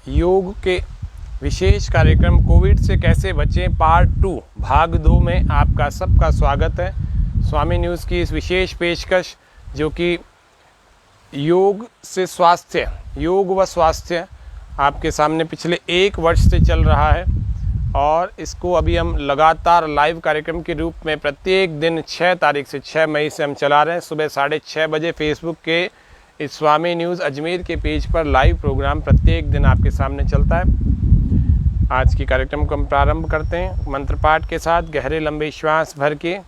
योग के विशेष कार्यक्रम कोविड से कैसे बचें पार्ट 2 भाग 2 में आपका सबका स्वागत है। स्वामी न्यूज़ की इस विशेष पेशकश जो कि योग से स्वास्थ्य, योग व स्वास्थ्य आपके सामने पिछले 1 वर्ष से चल रहा है और इसको अभी हम लगातार लाइव कार्यक्रम के रूप में प्रत्येक दिन 6 तारीख से 6 मई से हम चला रहे हैं। सुबह 6:30 बजे फेसबुक के इस स्वामी न्यूज़ अजमेर के पेज पर लाइव प्रोग्राम प्रत्येक दिन आपके सामने चलता है। आज की कार्यक्रम को हम प्रारंभ करते हैं मंत्र पाठ के साथ। गहरे लंबे श्वास भर के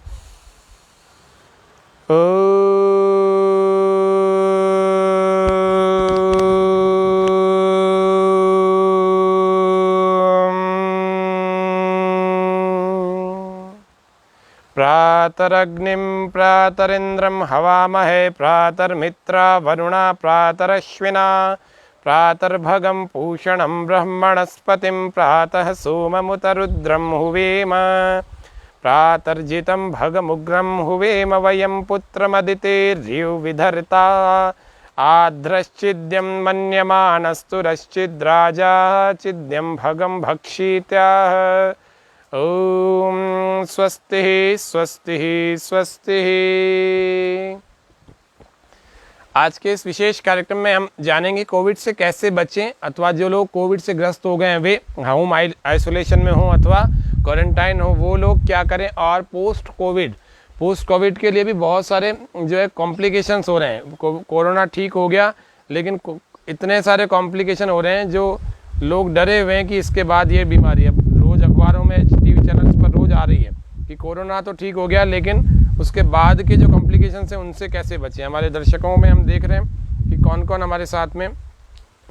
प्रातरग्निं प्रातरिन्द्रं हवामहे प्रातर्मित्रा वरुणा प्रातरश्विना प्रातर्भगं पूषणं ब्रह्मणस्पतिं प्रातः सोममुतरुद्रं हुवेम प्रातर्जितं भगमुग्रं हुवेम वयं पुत्रमदितेर्युविधर्ता आध्रश्चिद्यं मन्यमानस्तुरश्चिद्राजा चिद्यं भगं भक्षीत्याह। ओम स्वस्ति स्वस्ति स्वस्ति। आज के इस विशेष कार्यक्रम में हम जानेंगे कोविड से कैसे बचें, अथवा जो लोग कोविड से ग्रस्त हो गए हैं वे होम आइसोलेशन में हों अथवा क्वारंटाइन हो वो लोग क्या करें, और पोस्ट कोविड के लिए भी बहुत सारे जो है कॉम्प्लिकेशंस हो रहे हैं। कोरोना ठीक हो गया लेकिन इतने सारे कॉम्प्लिकेशन हो रहे हैं जो लोग डरे हुए हैं कि इसके बाद ये बीमारी, अब रोज़ अखबारों में टीवी चैनल्स पर रोज़ आ रही है कि कोरोना तो ठीक हो गया लेकिन उसके बाद के जो कॉम्प्लिकेशंस हैं उनसे कैसे बचें। हमारे दर्शकों में हम देख रहे हैं कि कौन कौन हमारे साथ में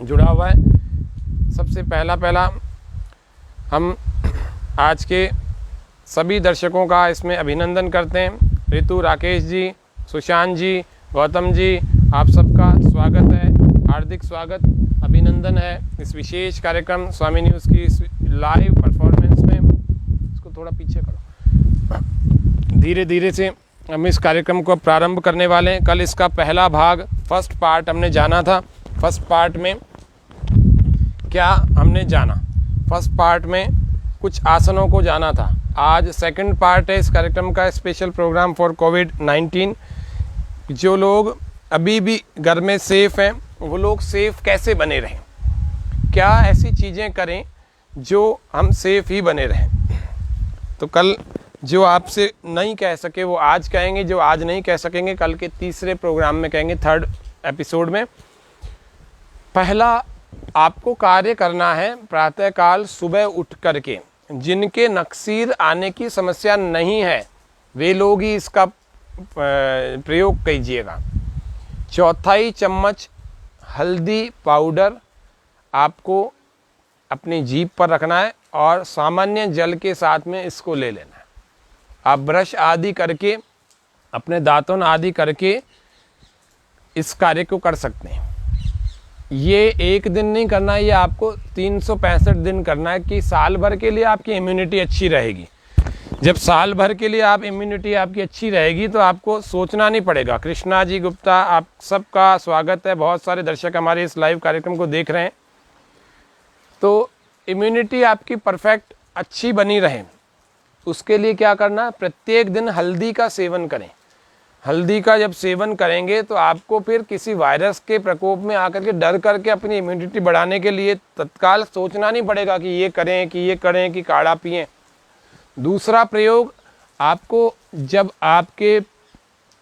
जुड़ा हुआ है। सबसे पहला हम आज के सभी दर्शकों का इसमें अभिनंदन करते हैं। ऋतु, राकेश जी, सुशांत जी, गौतम जी, आप सबका स्वागत है, हार्दिक स्वागत, अभिनंदन है इस विशेष कार्यक्रम स्वामी न्यूज़ की इस लाइव परफॉर्मेंस में। इसको थोड़ा पीछे करो। धीरे धीरे से हम इस कार्यक्रम को प्रारंभ करने वाले हैं। कल इसका पहला भाग फर्स्ट पार्ट हमने जाना था। फर्स्ट पार्ट में क्या हमने जाना, फर्स्ट पार्ट में कुछ आसनों को जाना था। आज सेकंड पार्ट है इस कार्यक्रम का, स्पेशल प्रोग्राम फॉर कोविड-19। जो लोग अभी भी घर में सेफ़ हैं वो लोग सेफ़ कैसे बने रहें, क्या ऐसी चीज़ें करें जो हम सेफ़ ही बने रहें। तो कल जो आपसे नहीं कह सके वो आज कहेंगे, जो आज नहीं कह सकेंगे कल के तीसरे प्रोग्राम में कहेंगे, थर्ड एपिसोड में। पहला आपको कार्य करना है प्रातःकाल सुबह उठ करके। जिनके नक्सीर आने की समस्या नहीं है वे लोग ही इसका प्रयोग कीजिएगा। 1/4 चम्मच हल्दी पाउडर आपको अपनी जीभ पर रखना है और सामान्य जल के साथ में इसको ले लेना है। आप ब्रश आदि करके, अपने दांतों आदि करके इस कार्य को कर सकते हैं। ये एक दिन नहीं करना है, ये आपको 365 दिन करना है कि साल भर के लिए आपकी इम्यूनिटी अच्छी रहेगी। जब साल भर के लिए आप इम्यूनिटी आपकी अच्छी रहेगी तो आपको सोचना नहीं पड़ेगा। कृष्णा जी गुप्ता, आप सबका स्वागत है। बहुत सारे दर्शक हमारे इस लाइव कार्यक्रम को देख रहे हैं। तो इम्यूनिटी आपकी परफेक्ट अच्छी बनी रहे उसके लिए क्या करना है, प्रत्येक दिन हल्दी का सेवन करें। हल्दी का जब सेवन करेंगे तो आपको फिर किसी वायरस के प्रकोप में आकर के डर करके अपनी इम्यूनिटी बढ़ाने के लिए तत्काल सोचना नहीं पड़ेगा कि ये करें कि ये करें कि काढ़ा पिएं। दूसरा प्रयोग, आपको जब आपके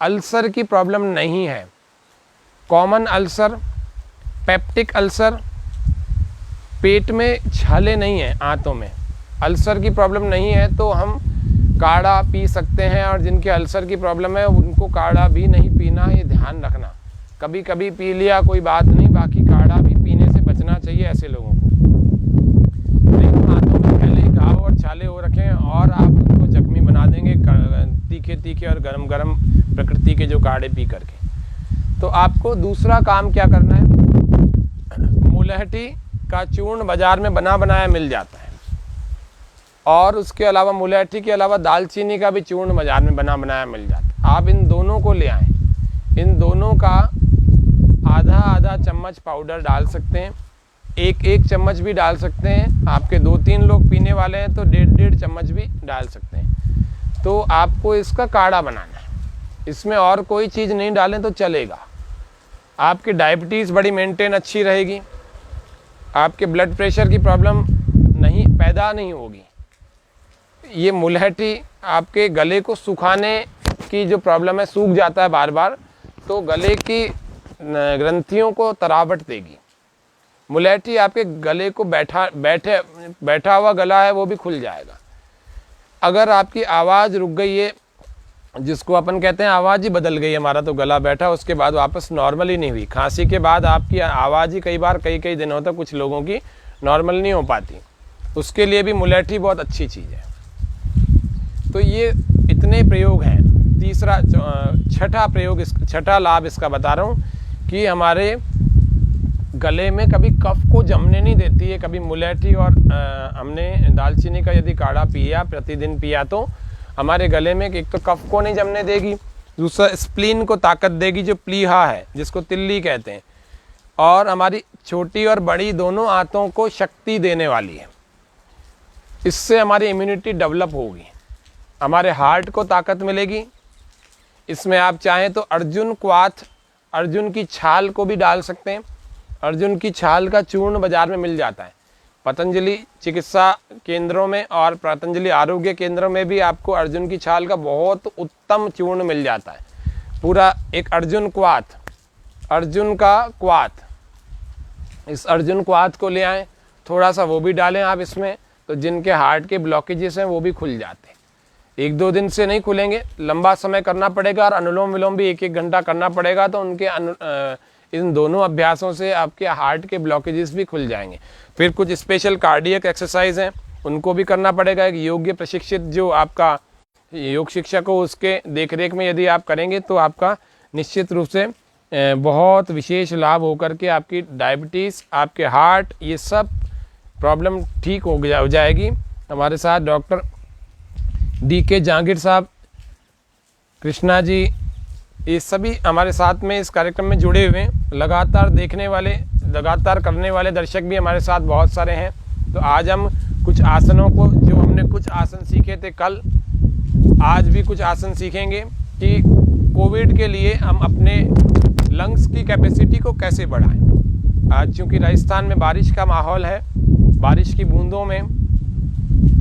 अल्सर की प्रॉब्लम नहीं है, कॉमन अल्सर, पेप्टिक अल्सर, पेट में छाले नहीं है, आंतों में अल्सर की प्रॉब्लम नहीं है तो हम काढ़ा पी सकते हैं। और जिनके अल्सर की प्रॉब्लम है उनको काढ़ा भी नहीं पीना, ये ध्यान रखना। कभी कभी पी लिया कोई बात नहीं, बाकी काढ़ा भी पीने से बचना चाहिए ऐसे लोगों को। नहीं तो हाथों में पहले ही घाव और छाले हो रखे हैं और आप उनको जख्मी बना देंगे तीखे तीखे और गरम गरम प्रकृति के जो काढ़े पी करके। तो आपको दूसरा काम क्या करना है, मुलहठी का चूर्ण बाजार में बना बनाया मिल जाता है और उसके अलावा मुलहठी के अलावा दालचीनी का भी चूर्ण बाजार में बना बनाया मिल जाता है। आप इन दोनों को ले आएँ। इन दोनों का आधा आधा चम्मच पाउडर डाल सकते हैं एक एक चम्मच भी डाल सकते हैं। आपके 2-3 लोग पीने वाले हैं तो 1.5 चम्मच भी डाल सकते हैं। तो आपको इसका काढ़ा बनाना है, इसमें और कोई चीज़ नहीं डालें तो चलेगा। आपकी डायबिटीज़ बड़ी मेंटेन अच्छी रहेगी, आपके ब्लड प्रेशर की प्रॉब्लम पैदा नहीं होगी। ये मुलहटी आपके गले को सुखाने की जो प्रॉब्लम है, सूख जाता है बार बार, तो गले की ग्रंथियों को तरावट देगी। मुलहटी आपके गले को बैठा हुआ गला है वो भी खुल जाएगा। अगर आपकी आवाज़ रुक गई है, जिसको अपन कहते हैं आवाज़ ही बदल गई, हमारा तो गला बैठा उसके बाद वापस नॉर्मल ही नहीं हुई, खांसी के बाद आपकी आवाज़ ही कई दिनों तक कुछ लोगों की नॉर्मल नहीं हो पाती, उसके लिए भी मुलहटी बहुत अच्छी चीज़ है। तो ये इतने प्रयोग हैं। छठा लाभ इसका बता रहा हूँ कि हमारे गले में कभी कफ को जमने नहीं देती है। कभी मुलहटी और हमने दालचीनी का यदि काढ़ा पिया, प्रतिदिन पिया, तो हमारे गले में एक तो कफ को नहीं जमने देगी, दूसरा स्प्लीन को ताकत देगी, जो प्लीहा है जिसको तिल्ली कहते हैं, और हमारी छोटी और बड़ी दोनों आंतों को शक्ति देने वाली है। इससे हमारी इम्यूनिटी डेवलप होगी, हमारे हार्ट को ताकत मिलेगी। इसमें आप चाहें तो अर्जुन की छाल को भी डाल सकते हैं। अर्जुन की छाल का चूर्ण बाजार में मिल जाता है। पतंजलि चिकित्सा केंद्रों में और पतंजलि आरोग्य केंद्रों में भी आपको अर्जुन की छाल का बहुत उत्तम चूर्ण मिल जाता है। पूरा एक अर्जुन का क्वाथ, इस अर्जुन क्वाथ को ले आएँ, थोड़ा सा वो भी डालें आप इसमें, तो जिनके हार्ट के ब्लॉकेजेस हैं वो भी खुल जाते हैं। 1-2 दिन से नहीं खुलेंगे, लंबा समय करना पड़ेगा, और अनुलोम विलोम भी 1-1 घंटा करना पड़ेगा। तो इन दोनों अभ्यासों से आपके हार्ट के ब्लॉकेजेस भी खुल जाएंगे। फिर कुछ स्पेशल कार्डियक एक्सरसाइज हैं, उनको भी करना पड़ेगा। एक योग्य प्रशिक्षित जो आपका योग शिक्षक हो, उसके देखरेख में यदि आप करेंगे तो आपका निश्चित रूप से बहुत विशेष लाभ होकर के आपकी डायबिटीज़, आपके हार्ट, ये सब प्रॉब्लम ठीक हो जाएगी। हमारे साथ डॉक्टर DK जहांगीर साहब, कृष्णा जी, ये सभी हमारे साथ में इस कार्यक्रम में जुड़े हुए हैं। लगातार करने वाले दर्शक भी हमारे साथ बहुत सारे हैं। तो आज हम कुछ आसनों को, जो हमने कुछ आसन सीखे थे कल, आज भी कुछ आसन सीखेंगे कि कोविड के लिए हम अपने लंग्स की कैपेसिटी को कैसे बढ़ाएं। आज चूँकि राजस्थान में बारिश का माहौल है, बारिश की बूंदों में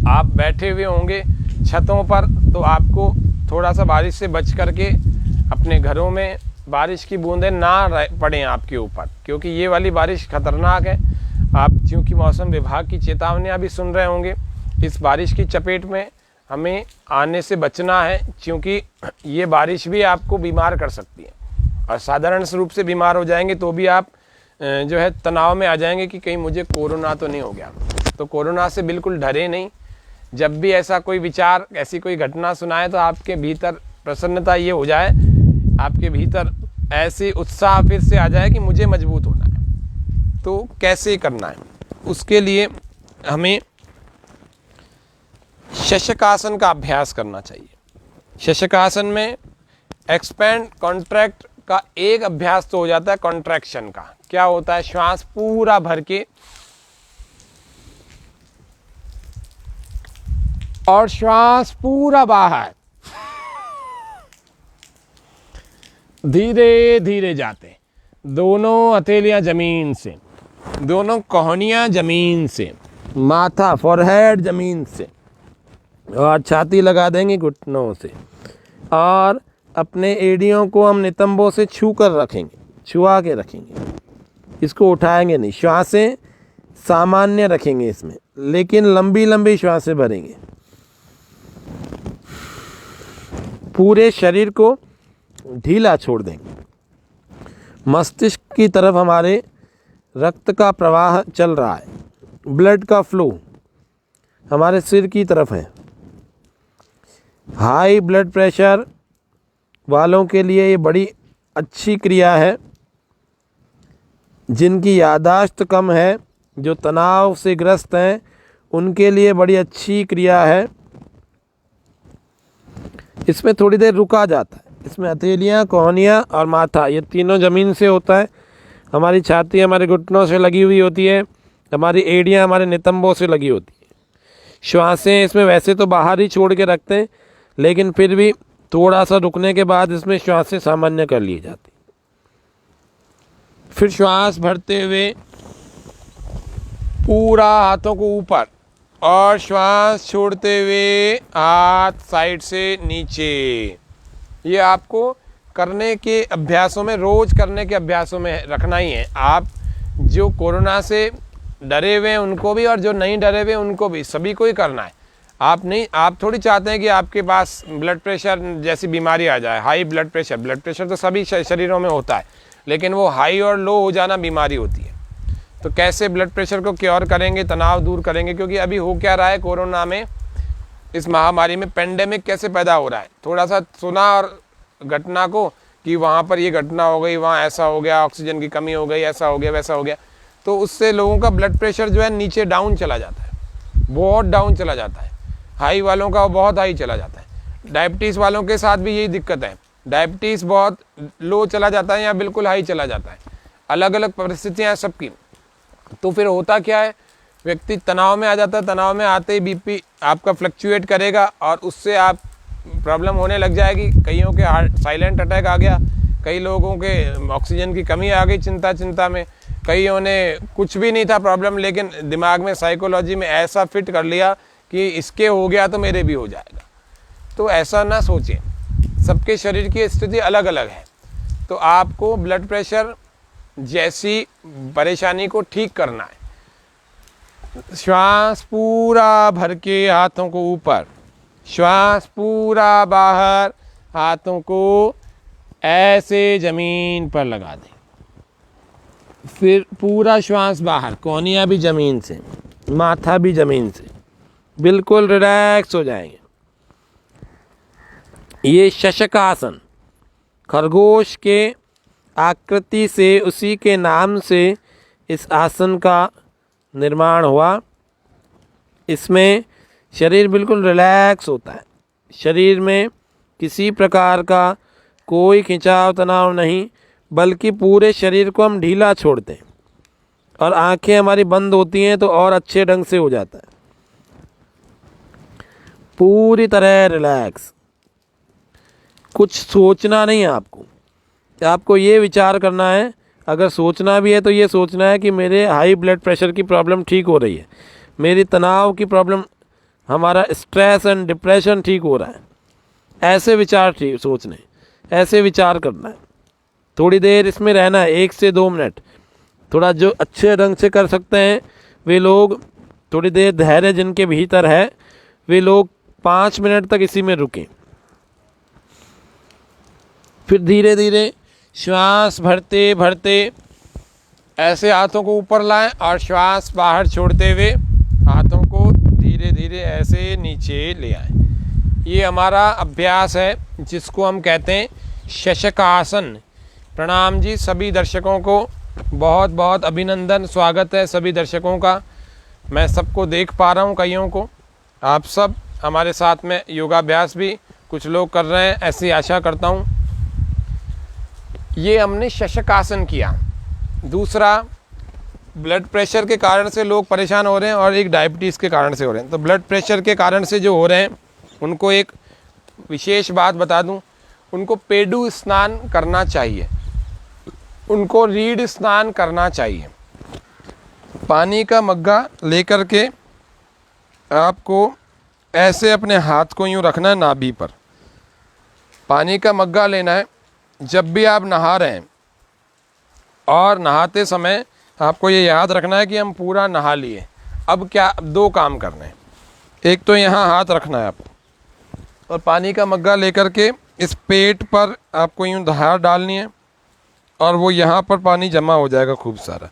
आप बैठे हुए होंगे छतों पर, तो आपको थोड़ा सा बारिश से बच करके अपने घरों में बारिश की बूंदें ना पड़ें आपके ऊपर, क्योंकि ये वाली बारिश खतरनाक है। आप क्योंकि मौसम विभाग की चेतावनियां भी सुन रहे होंगे, इस बारिश की चपेट में हमें आने से बचना है, क्योंकि ये बारिश भी आपको बीमार कर सकती है, और साधारण रूप से बीमार हो जाएंगे तो भी आप जो है तनाव में आ जाएंगे कि कहीं मुझे कोरोना तो नहीं हो गया। तो कोरोना से बिल्कुल डरे नहीं। जब भी ऐसा कोई विचार, ऐसी कोई घटना सुनाए, तो आपके भीतर प्रसन्नता ये हो जाए, आपके भीतर ऐसी उत्साह फिर से आ जाए कि मुझे मजबूत होना है। तो कैसे करना है, उसके लिए हमें शशकासन का अभ्यास करना चाहिए। शशकासन में एक्सपेंड कॉन्ट्रैक्ट का एक अभ्यास तो हो जाता है। कॉन्ट्रैक्शन का क्या होता है, श्वास पूरा भर के और श्वास पूरा बाहर, धीरे धीरे जाते, दोनों हथेलियां जमीन से, दोनों कोहनियां जमीन से, माथा फॉरहेड जमीन से, और छाती लगा देंगे घुटनों से, और अपने एड़ियों को हम नितंबों से छू कर रखेंगे, छुआ के रखेंगे, इसको उठाएंगे नहीं। श्वासें सामान्य रखेंगे इसमें, लेकिन लंबी लंबी श्वासें भरेंगे। पूरे शरीर को ढीला छोड़ देंगे। मस्तिष्क की तरफ हमारे रक्त का प्रवाह चल रहा है, ब्लड का फ्लो हमारे सिर की तरफ है। हाई ब्लड प्रेशर वालों के लिए ये बड़ी अच्छी क्रिया है। जिनकी याददाश्त कम है, जो तनाव से ग्रस्त हैं, उनके लिए बड़ी अच्छी क्रिया है। इसमें थोड़ी देर रुका जाता है। इसमें हथेलियाँ, कोहनियाँ और माथा, ये तीनों ज़मीन से होता है। हमारी छाती हमारे घुटनों से लगी हुई होती है, हमारी एड़ियाँ हमारे नितंबों से लगी होती हैं। श्वासें इसमें वैसे तो बाहर ही छोड़ के रखते हैं, लेकिन फिर भी थोड़ा सा रुकने के बाद इसमें श्वासें सामान्य कर ली जाती। फिर श्वास भरते हुए पूरा हाथों को ऊपर और श्वास छोड़ते हुए हाथ साइड से नीचे। ये आपको करने के अभ्यासों में, रोज करने के अभ्यासों में रखना ही है। आप जो कोरोना से डरे हुए हैं उनको भी, और जो नहीं डरे हुए उनको भी, सभी को ही करना है। आप थोड़ी चाहते हैं कि आपके पास ब्लड प्रेशर जैसी बीमारी आ जाए, हाई ब्लड प्रेशर तो सभी शरीरों में होता है, लेकिन वो हाई और लो हो जाना बीमारी होती है। तो कैसे ब्लड प्रेशर को क्योर करेंगे, तनाव दूर करेंगे, क्योंकि अभी हो क्या रहा है कोरोना में, इस महामारी में पेंडेमिक कैसे पैदा हो रहा है। थोड़ा सा सुना और घटना को कि वहाँ पर ये घटना हो गई, वहाँ ऐसा हो गया, ऑक्सीजन की कमी हो गई, ऐसा हो गया, वैसा हो गया, तो उससे लोगों का ब्लड प्रेशर जो है नीचे डाउन चला जाता है, बहुत डाउन चला जाता है। हाई वालों का बहुत हाई चला जाता है। डायबिटीज़ वालों के साथ भी यही दिक्कत है, डायबिटीज़ बहुत लो चला जाता है या बिल्कुल हाई चला जाता है। अलग अलग परिस्थितियाँ हैं सबकी। तो फिर होता क्या है, व्यक्ति तनाव में आ जाता है, तनाव में आते ही बीपी आपका फ्लक्चुएट करेगा और उससे आप प्रॉब्लम होने लग जाएगी। कईयों के हार्ट साइलेंट अटैक आ गया, कई लोगों के ऑक्सीजन की कमी आ गई चिंता में, कईयों ने कुछ भी नहीं था प्रॉब्लम, लेकिन दिमाग में साइकोलॉजी में ऐसा फिट कर लिया कि इसके हो गया तो मेरे भी हो जाएगा। तो ऐसा ना सोचें, सबके शरीर की स्थिति अलग अलग है। तो आपको ब्लड प्रेशर जैसी परेशानी को ठीक करना है। श्वास पूरा भर के हाथों को ऊपर, श्वास पूरा बाहर, हाथों को ऐसे जमीन पर लगा दें। फिर पूरा श्वास बाहर, कोहनियाँ भी ज़मीन से, माथा भी ज़मीन से, बिल्कुल रिलैक्स हो जाएंगे। ये शशकासन, खरगोश के आकृति से, उसी के नाम से इस आसन का निर्माण हुआ। इसमें शरीर बिल्कुल रिलैक्स होता है, शरीर में किसी प्रकार का कोई खिंचाव तनाव नहीं, बल्कि पूरे शरीर को हम ढीला छोड़ते हैं और आंखें हमारी बंद होती हैं तो और अच्छे ढंग से हो जाता है। पूरी तरह रिलैक्स, कुछ सोचना नहीं है आपको ये विचार करना है, अगर सोचना भी है तो ये सोचना है कि मेरे हाई ब्लड प्रेशर की प्रॉब्लम ठीक हो रही है, मेरी तनाव की प्रॉब्लम, हमारा स्ट्रेस एंड डिप्रेशन ठीक हो रहा है। ऐसे विचार ठीक सोचने, ऐसे विचार करना है। थोड़ी देर इसमें रहना है, 1 से 2 मिनट। थोड़ा जो अच्छे ढंग से कर सकते हैं वे लोग, थोड़ी देर धैर्य जिनके भीतर है वे लोग 5 मिनट तक इसी में रुकें। फिर धीरे धीरे श्वास भरते भरते ऐसे हाथों को ऊपर लाएं और श्वास बाहर छोड़ते हुए हाथों को धीरे धीरे ऐसे नीचे ले आएं। ये हमारा अभ्यास है जिसको हम कहते हैं शशकासन। प्रणाम जी सभी दर्शकों को, बहुत बहुत अभिनंदन, स्वागत है सभी दर्शकों का। मैं सबको देख पा रहा हूँ, कईयों को। आप सब हमारे साथ में योगाभ्यास भी कुछ लोग कर रहे हैं, ऐसी आशा करता हूँ। ये हमने शशकासन किया। दूसरा, ब्लड प्रेशर के कारण से लोग परेशान हो रहे हैं और एक डायबिटीज़ के कारण से हो रहे हैं। तो ब्लड प्रेशर के कारण से जो हो रहे हैं उनको एक विशेष बात बता दूं, उनको पेडू स्नान करना चाहिए, उनको रीढ़ स्नान करना चाहिए। पानी का मग्गा लेकर के आपको ऐसे अपने हाथ को यूँ रखना है नाभि पर। पानी का मग्गा लेना है। जब भी आप नहा रहे हैं और नहाते समय आपको ये याद रखना है कि हम पूरा नहा लिए। अब क्या, 2 काम करने हैं। एक तो यहाँ हाथ रखना है आपको और पानी का मग्गा लेकर के इस पेट पर आपको यूँ धार डालनी है और वो यहाँ पर पानी जमा हो जाएगा खूब सारा,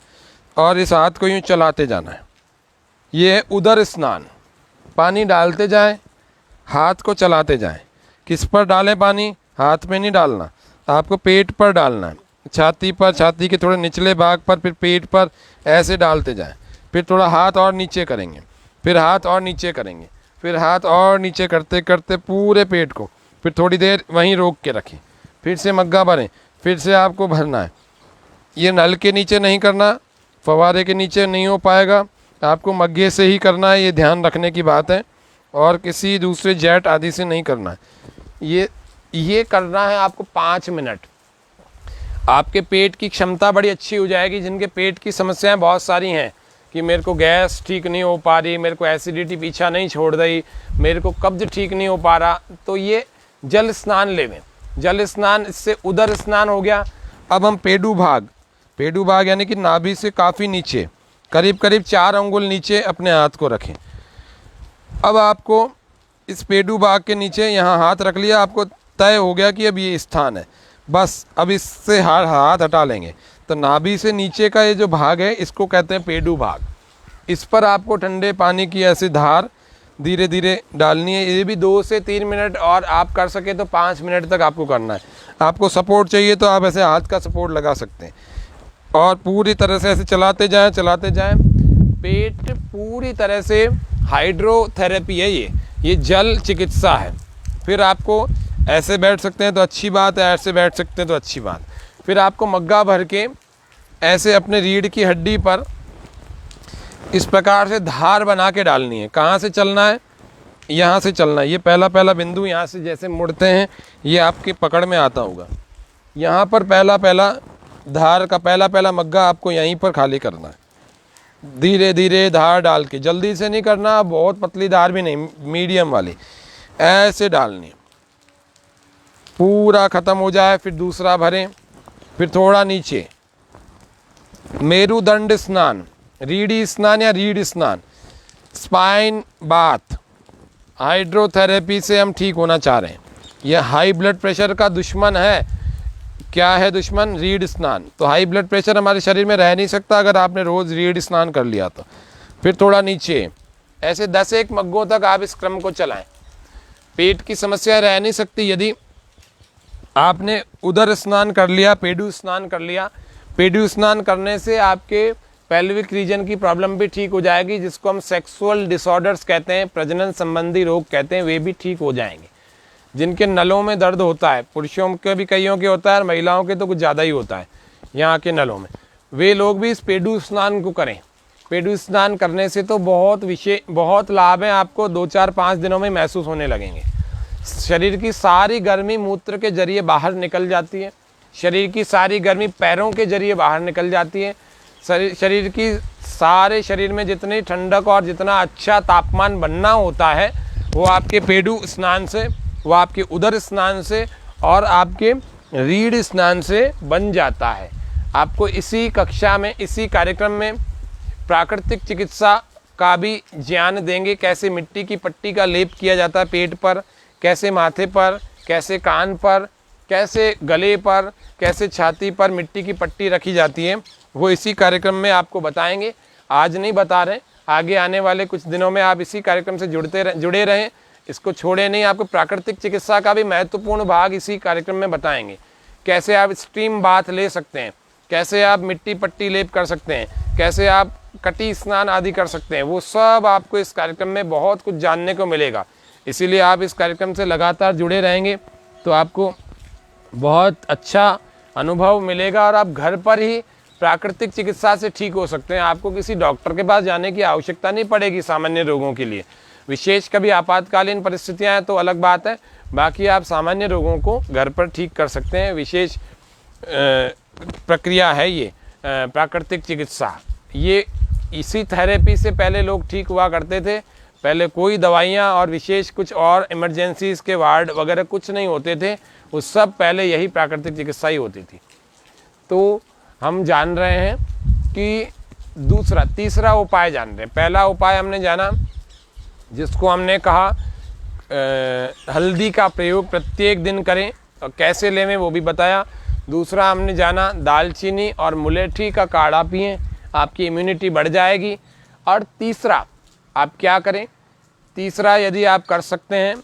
और इस हाथ को यूँ चलाते जाना है। ये है उदर स्नान। पानी डालते जाएं, हाथ को चलाते जाएं। किस पर डालें पानी? हाथ में नहीं डालना, आपको पेट पर डालना है। छाती पर, छाती के थोड़े निचले भाग पर, फिर पेट पर ऐसे डालते जाएं। फिर थोड़ा हाथ और नीचे करेंगे, फिर हाथ और नीचे करेंगे, फिर हाथ और नीचे करते करते पूरे पेट को फिर थोड़ी देर वहीं रोक के रखें। फिर से मग्गा भरें, फिर से आपको भरना है। ये नल के नीचे नहीं करना, फव्वारे के नीचे नहीं हो पाएगा, आपको मग्गे से ही करना है, ये ध्यान रखने की बात है, और किसी दूसरे जेट आदि से नहीं करना है। ये करना है आपको 5 मिनट। आपके पेट की क्षमता बड़ी अच्छी हो जाएगी। जिनके पेट की समस्याएं बहुत सारी हैं कि मेरे को गैस ठीक नहीं हो पा रही, मेरे को एसिडिटी पीछा नहीं छोड़ रही, मेरे को कब्ज ठीक नहीं हो पा रहा, तो ये जल स्नान लेवें। जल स्नान, इससे उदर स्नान हो गया। अब हम पेडू भाग यानी कि नाभि से काफ़ी नीचे, करीब करीब 4 अंगुल नीचे अपने हाथ को रखें। अब आपको इस पेडू भाग के नीचे यहाँ हाथ रख लिया, आपको तय हो गया कि अब ये स्थान है, बस अब इससे हाथ हटा लेंगे। तो नाभि से नीचे का ये जो भाग है इसको कहते हैं पेडू भाग। इस पर आपको ठंडे पानी की ऐसी धार धीरे धीरे डालनी है। ये भी 2 से 3 मिनट, और आप कर सके तो 5 मिनट तक आपको करना है। आपको सपोर्ट चाहिए तो आप ऐसे हाथ का सपोर्ट लगा सकते हैं, और पूरी तरह से ऐसे चलाते जाएं। पेट पूरी तरह से हाइड्रोथेरेपी है, ये जल चिकित्सा है। फिर आपको ऐसे बैठ सकते हैं तो अच्छी बात है, ऐसे बैठ सकते हैं तो अच्छी बात। फिर आपको मग्गा भर के ऐसे अपने रीढ़ की हड्डी पर इस प्रकार से धार बना के डालनी है। कहाँ से चलना है? यहाँ से चलना है। ये पहला बिंदु यहाँ से जैसे मुड़ते हैं, ये आपकी पकड़ में आता होगा। यहाँ पर पहला धार का पहला मग्गा आपको यहीं पर खाली करना है। धीरे धीरे धार डाल के, जल्दी से नहीं करना, बहुत पतली धार भी नहीं, मीडियम वाली ऐसे डालनी है। पूरा ख़त्म हो जाए फिर दूसरा भरें। फिर थोड़ा नीचे मेरुदंड स्नान, रीढ़ी स्नान या रीढ़ स्नान, स्पाइन बाथ। हाइड्रोथेरेपी से हम ठीक होना चाह रहे हैं। यह हाई ब्लड प्रेशर का दुश्मन है। क्या है दुश्मन? रीढ़ स्नान। तो हाई ब्लड प्रेशर हमारे शरीर में रह नहीं सकता अगर आपने रोज़ रीढ़ स्नान कर लिया तो। फिर थोड़ा नीचे, ऐसे 10-1 मग्गों तक आप इस क्रम को चलाएं। पेट की समस्या रह नहीं सकती। यदि आपने उदर स्नान कर लिया, पेडू स्नान कर लिया, पेडू स्नान करने से आपके पेल्विक रीजन की प्रॉब्लम भी ठीक हो जाएगी, जिसको हम सेक्सुअल डिसऑर्डर्स कहते हैं, प्रजनन संबंधी रोग कहते हैं, वे भी ठीक हो जाएंगे। जिनके नलों में दर्द होता है, पुरुषों के भी कईयों के होता है और महिलाओं के तो कुछ ज़्यादा ही होता है यहाँ के नलों में, वे लोग भी इस पेडू स्नान को करें। पेडू स्नान करने से तो बहुत लाभ हैं, आपको 2-4-5 दिनों में महसूस होने लगेंगे। शरीर की सारी गर्मी मूत्र के जरिए बाहर निकल जाती है। शरीर की सारी गर्मी पैरों के जरिए बाहर निकल जाती है। शरीर की सारे शरीर में जितनी ठंडक और जितना अच्छा तापमान बनना होता है वो आपके पेडू स्नान से, वो आपके उदर स्नान से और आपके रीढ़ स्नान से बन जाता है। आपको इसी कक्षा में, इसी कार्यक्रम में प्राकृतिक चिकित्सा का भी ज्ञान देंगे। कैसे मिट्टी की पट्टी का लेप किया जाता है पेट पर, कैसे माथे पर, कैसे कान पर, कैसे गले पर, कैसे छाती पर मिट्टी की पट्टी रखी जाती है, वो इसी कार्यक्रम में आपको बताएंगे। आज नहीं बता रहे, आगे आने वाले कुछ दिनों में आप इसी कार्यक्रम से जुड़े रहें, इसको छोड़े नहीं। आपको प्राकृतिक चिकित्सा का भी महत्वपूर्ण भाग इसी कार्यक्रम में बताएंगे। कैसे आप स्टीम बाथ ले सकते हैं, कैसे आप मिट्टी पट्टी लेप कर सकते हैं, कैसे आप कटी स्नान आदि कर सकते हैं, वो सब आपको इस कार्यक्रम में बहुत कुछ जानने को मिलेगा। इसीलिए आप इस कार्यक्रम से लगातार जुड़े रहेंगे तो आपको बहुत अच्छा अनुभव मिलेगा और आप घर पर ही प्राकृतिक चिकित्सा से ठीक हो सकते हैं। आपको किसी डॉक्टर के पास जाने की आवश्यकता नहीं पड़ेगी सामान्य रोगों के लिए। विशेष कभी आपातकालीन परिस्थितियां हैं तो अलग बात है, बाकी आप सामान्य रोगों को घर पर ठीक कर सकते हैं। विशेष प्रक्रिया है ये प्राकृतिक चिकित्सा। ये इसी थेरेपी से पहले लोग ठीक हुआ करते थे। पहले कोई दवाइयाँ और विशेष कुछ और इमरजेंसीज़ के वार्ड वगैरह कुछ नहीं होते थे, उस सब पहले यही प्राकृतिक चिकित्सा ही होती थी। तो हम जान रहे हैं कि तीसरा उपाय जान रहे हैं। पहला उपाय हमने जाना, जिसको हमने कहा हल्दी का प्रयोग प्रत्येक दिन करें और कैसे लेवें वो भी बताया। दूसरा हमने जाना दालचीनी और मुलेठी का काढ़ा पिएं, आपकी इम्यूनिटी बढ़ जाएगी। और तीसरा आप क्या करें, तीसरा यदि आप कर सकते हैं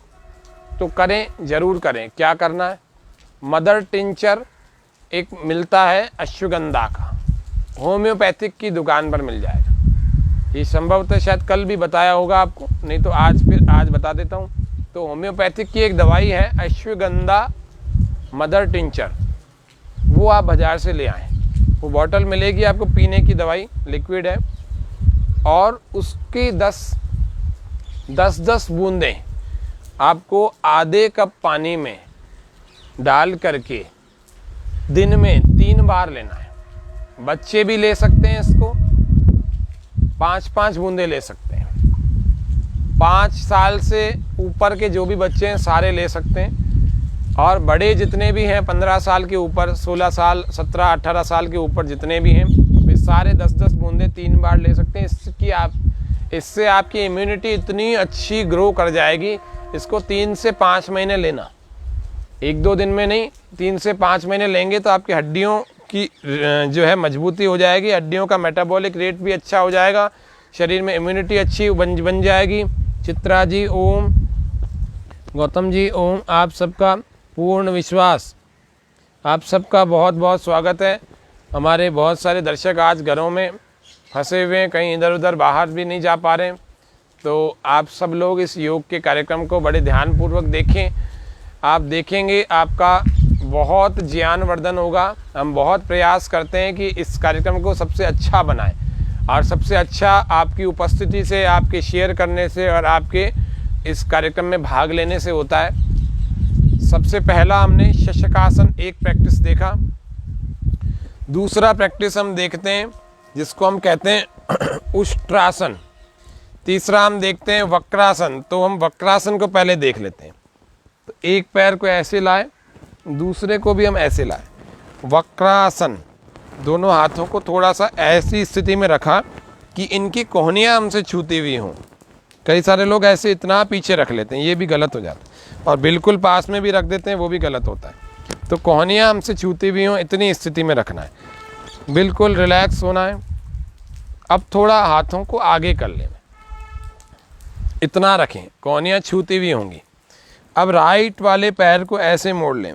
तो करें, ज़रूर करें। क्या करना है, मदर टिंचर एक मिलता है अश्वगंधा का, होम्योपैथिक की दुकान पर मिल जाएगा। ये संभवतः शायद कल भी बताया होगा आपको, नहीं तो आज बता देता हूँ। तो होम्योपैथिक की एक दवाई है अश्वगंधा मदर टिंचर, वो आप बाज़ार से ले आएँ। वो बॉटल मिलेगी आपको पीने की दवाई, लिक्विड है, और उसकी 10 बूंदें आपको आधे कप पानी में डाल करके दिन में 3 बार लेना है। बच्चे भी ले सकते हैं इसको, 5-5 बूंदे ले सकते हैं। 5 साल से ऊपर के जो भी बच्चे हैं सारे ले सकते हैं, और बड़े जितने भी हैं 15 साल के ऊपर, 16 साल, 17, 18 साल के ऊपर जितने भी हैं, वे सारे 10-10 बूंदे 3 बार ले सकते हैं। इससे आपकी इम्यूनिटी इतनी अच्छी ग्रो कर जाएगी। इसको 3 से 5 महीने लेना, 1-2 दिन में नहीं, 3 से 5 महीने लेंगे तो आपकी हड्डियों की जो है मजबूती हो जाएगी, हड्डियों का मेटाबॉलिक रेट भी अच्छा हो जाएगा, शरीर में इम्यूनिटी अच्छी बन जाएगी। चित्रा जी ओम, गौतम जी ओम, आप सबका पूर्ण विश्वास, आप सबका बहुत बहुत स्वागत है। हमारे बहुत सारे दर्शक आज घरों में फंसे हुए हैं, कहीं इधर उधर बाहर भी नहीं जा पा रहे हैं, तो आप सब लोग इस योग के कार्यक्रम को बड़े ध्यानपूर्वक देखें। आप देखेंगे आपका बहुत ज्ञानवर्धन होगा। हम बहुत प्रयास करते हैं कि इस कार्यक्रम को सबसे अच्छा बनाएं, और सबसे अच्छा आपकी उपस्थिति से, आपके शेयर करने से और आपके इस कार्यक्रम में भाग लेने से होता है। सबसे पहला हमने शशकासन एक प्रैक्टिस देखा, दूसरा प्रैक्टिस हम देखते हैं जिसको हम कहते हैं उष्ट्रासन, तीसरा हम देखते हैं वक्रासन। तो हम वक्रासन को पहले देख लेते हैं। तो एक पैर को ऐसे लाए, दूसरे को भी हम ऐसे लाए, वक्रासन। दोनों हाथों को थोड़ा सा ऐसी स्थिति में रखा कि इनकी कोहनियाँ हमसे छूती हुई हों। कई सारे लोग ऐसे इतना पीछे रख लेते हैं, ये भी गलत हो जाता है, और बिल्कुल पास में भी रख देते हैं, वो भी गलत होता है। तो कोहनियाँ हमसे छूती हुई हों, इतनी स्थिति में रखना है, बिल्कुल रिलैक्स होना है। अब थोड़ा हाथों को आगे कर लें, इतना रखें, कोहनियाँ छूती हुई होंगी। अब राइट वाले पैर को ऐसे मोड़ लें,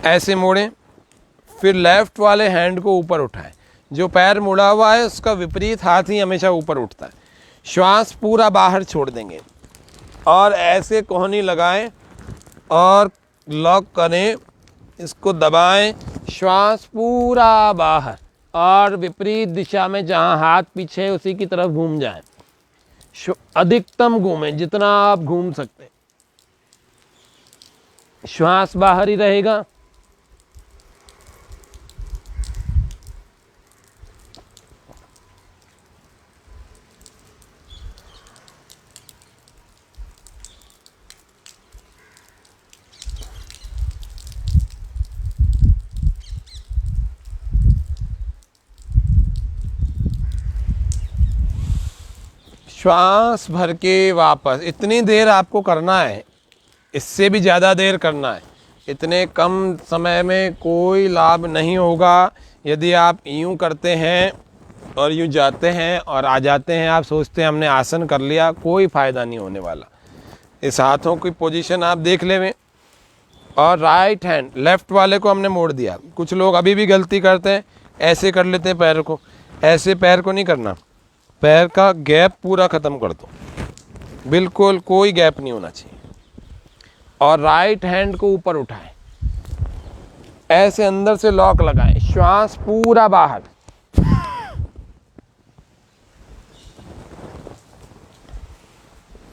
ऐसे मोड़ें, फिर लेफ्ट वाले हैंड को ऊपर उठाएं। जो पैर मुड़ा हुआ है उसका विपरीत हाथ ही हमेशा ऊपर उठता है। श्वास पूरा बाहर छोड़ देंगे और ऐसे कोहनी लगाएं और लॉक करें, इसको दबाएं, श्वास पूरा बाहर और विपरीत दिशा में, जहां हाथ पीछे है उसी की तरफ घूम जाएं। अधिकतम घूमें, जितना आप घूम सकते हैं। श्वास बाहर ही रहेगा। श्वास भर के वापस, इतनी देर आपको करना है, इससे भी ज़्यादा देर करना है। इतने कम समय में कोई लाभ नहीं होगा। यदि आप यूँ करते हैं और यूँ जाते हैं और आ जाते हैं, आप सोचते हैं हमने आसन कर लिया, कोई फ़ायदा नहीं होने वाला। इस हाथों की पोजीशन आप देख लें, और राइट हैंड, लेफ़्ट वाले को हमने मोड़ दिया। कुछ लोग अभी भी गलती करते हैं, ऐसे कर लेते हैं पैर को, ऐसे पैर को नहीं करना, पैर का गैप पूरा ख़त्म कर दो, बिल्कुल कोई गैप नहीं होना चाहिए। और राइट हैंड को ऊपर उठाएं, ऐसे अंदर से लॉक लगाएं, श्वास पूरा बाहर,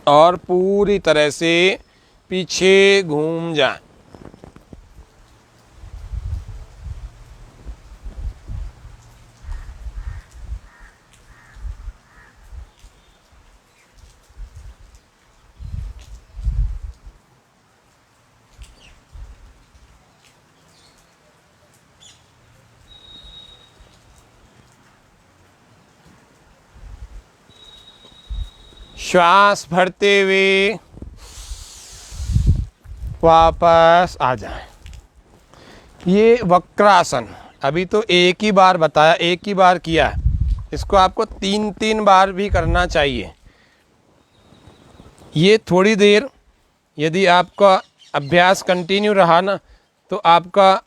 और पूरी तरह से पीछे घूम जाएं। श्वास भरते हुए वापस आ जाएं। ये वक्रासन अभी तो एक ही बार बताया, एक ही बार किया है, इसको आपको 3-3 बार भी करना चाहिए। ये थोड़ी देर यदि आपका अभ्यास कंटिन्यू रहा ना, तो आपका,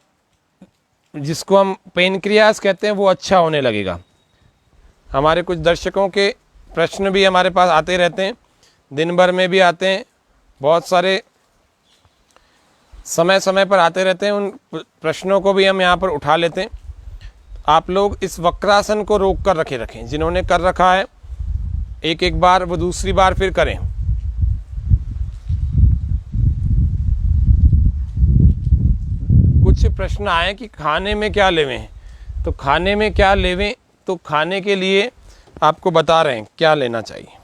जिसको हम पेनक्रियास कहते हैं, वो अच्छा होने लगेगा। हमारे कुछ दर्शकों के प्रश्न भी हमारे पास आते रहते हैं, दिन भर में भी आते हैं। बहुत सारे समय समय पर आते रहते हैं, उन प्रश्नों को भी हम यहाँ पर उठा लेते हैं। आप लोग इस वक्रासन को रोक कर रखें, जिन्होंने कर रखा है एक एक बार वो दूसरी बार फिर करें। कुछ प्रश्न आए कि खाने में क्या लेवें, तो खाने में क्या लेवें, तो खाने के लिए आपको बता रहे हैं क्या लेना चाहिए।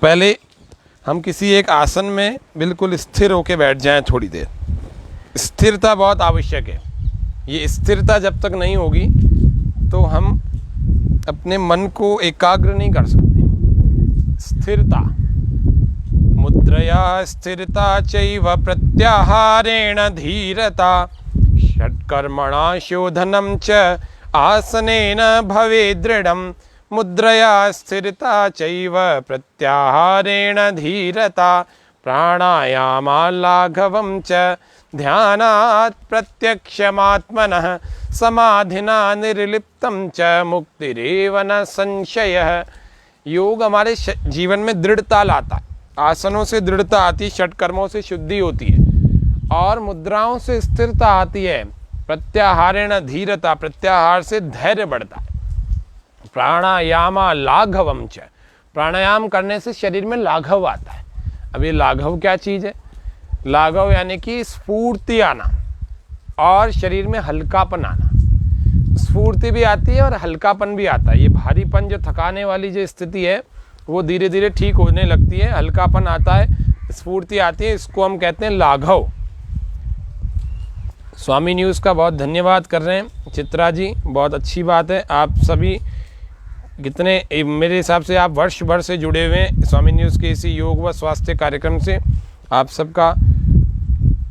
पहले हम किसी एक आसन में बिल्कुल स्थिर होकर बैठ जाएं थोड़ी देर। स्थिरता बहुत आवश्यक है। ये स्थिरता जब तक नहीं होगी तो हम अपने मन को एकाग्र नहीं कर सकते। स्थिरता, मुद्रया स्थिरता चैव प्रत्याहारेण धीरता षट्कर्मणा शोधनं च आसनेन भवेत् दृढम्। मुद्रया स्थिरता चैव प्रत्याहारेण धीरता प्राणायामालाघवं च ध्यानात् प्रत्यक्षमात्मनः समाधिना निर्लिप्तं च मुक्तिरेव न संशयः। योग हमारे जीवन में दृढ़ता लाता है। आसनों से दृढ़ता आती है, षटकर्मों से शुद्धि होती है और मुद्राओं से स्थिरता आती है। प्रत्याहारेण धीरता, प्रत्याहार से धैर्य बढ़ता है। प्राणायामा लाघवम च, प्राणायाम करने से शरीर में लाघव आता है। अब ये लाघव क्या चीज़ है? लाघव यानी कि स्फूर्ति आना और शरीर में हल्कापन आना। स्फूर्ति भी आती है और हल्कापन भी आता है। ये भारीपन, जो थकाने वाली जो स्थिति है, वो धीरे धीरे ठीक होने लगती है। हल्कापन आता है, स्फूर्ति आती है, इसको हम कहते हैं लाघव। स्वामी न्यूज़ का बहुत धन्यवाद कर रहे हैं चित्रा जी, बहुत अच्छी बात है। आप सभी कितने, मेरे हिसाब से आप वर्ष भर से जुड़े हुए हैं स्वामी न्यूज़ के इसी योग व स्वास्थ्य कार्यक्रम से। आप सबका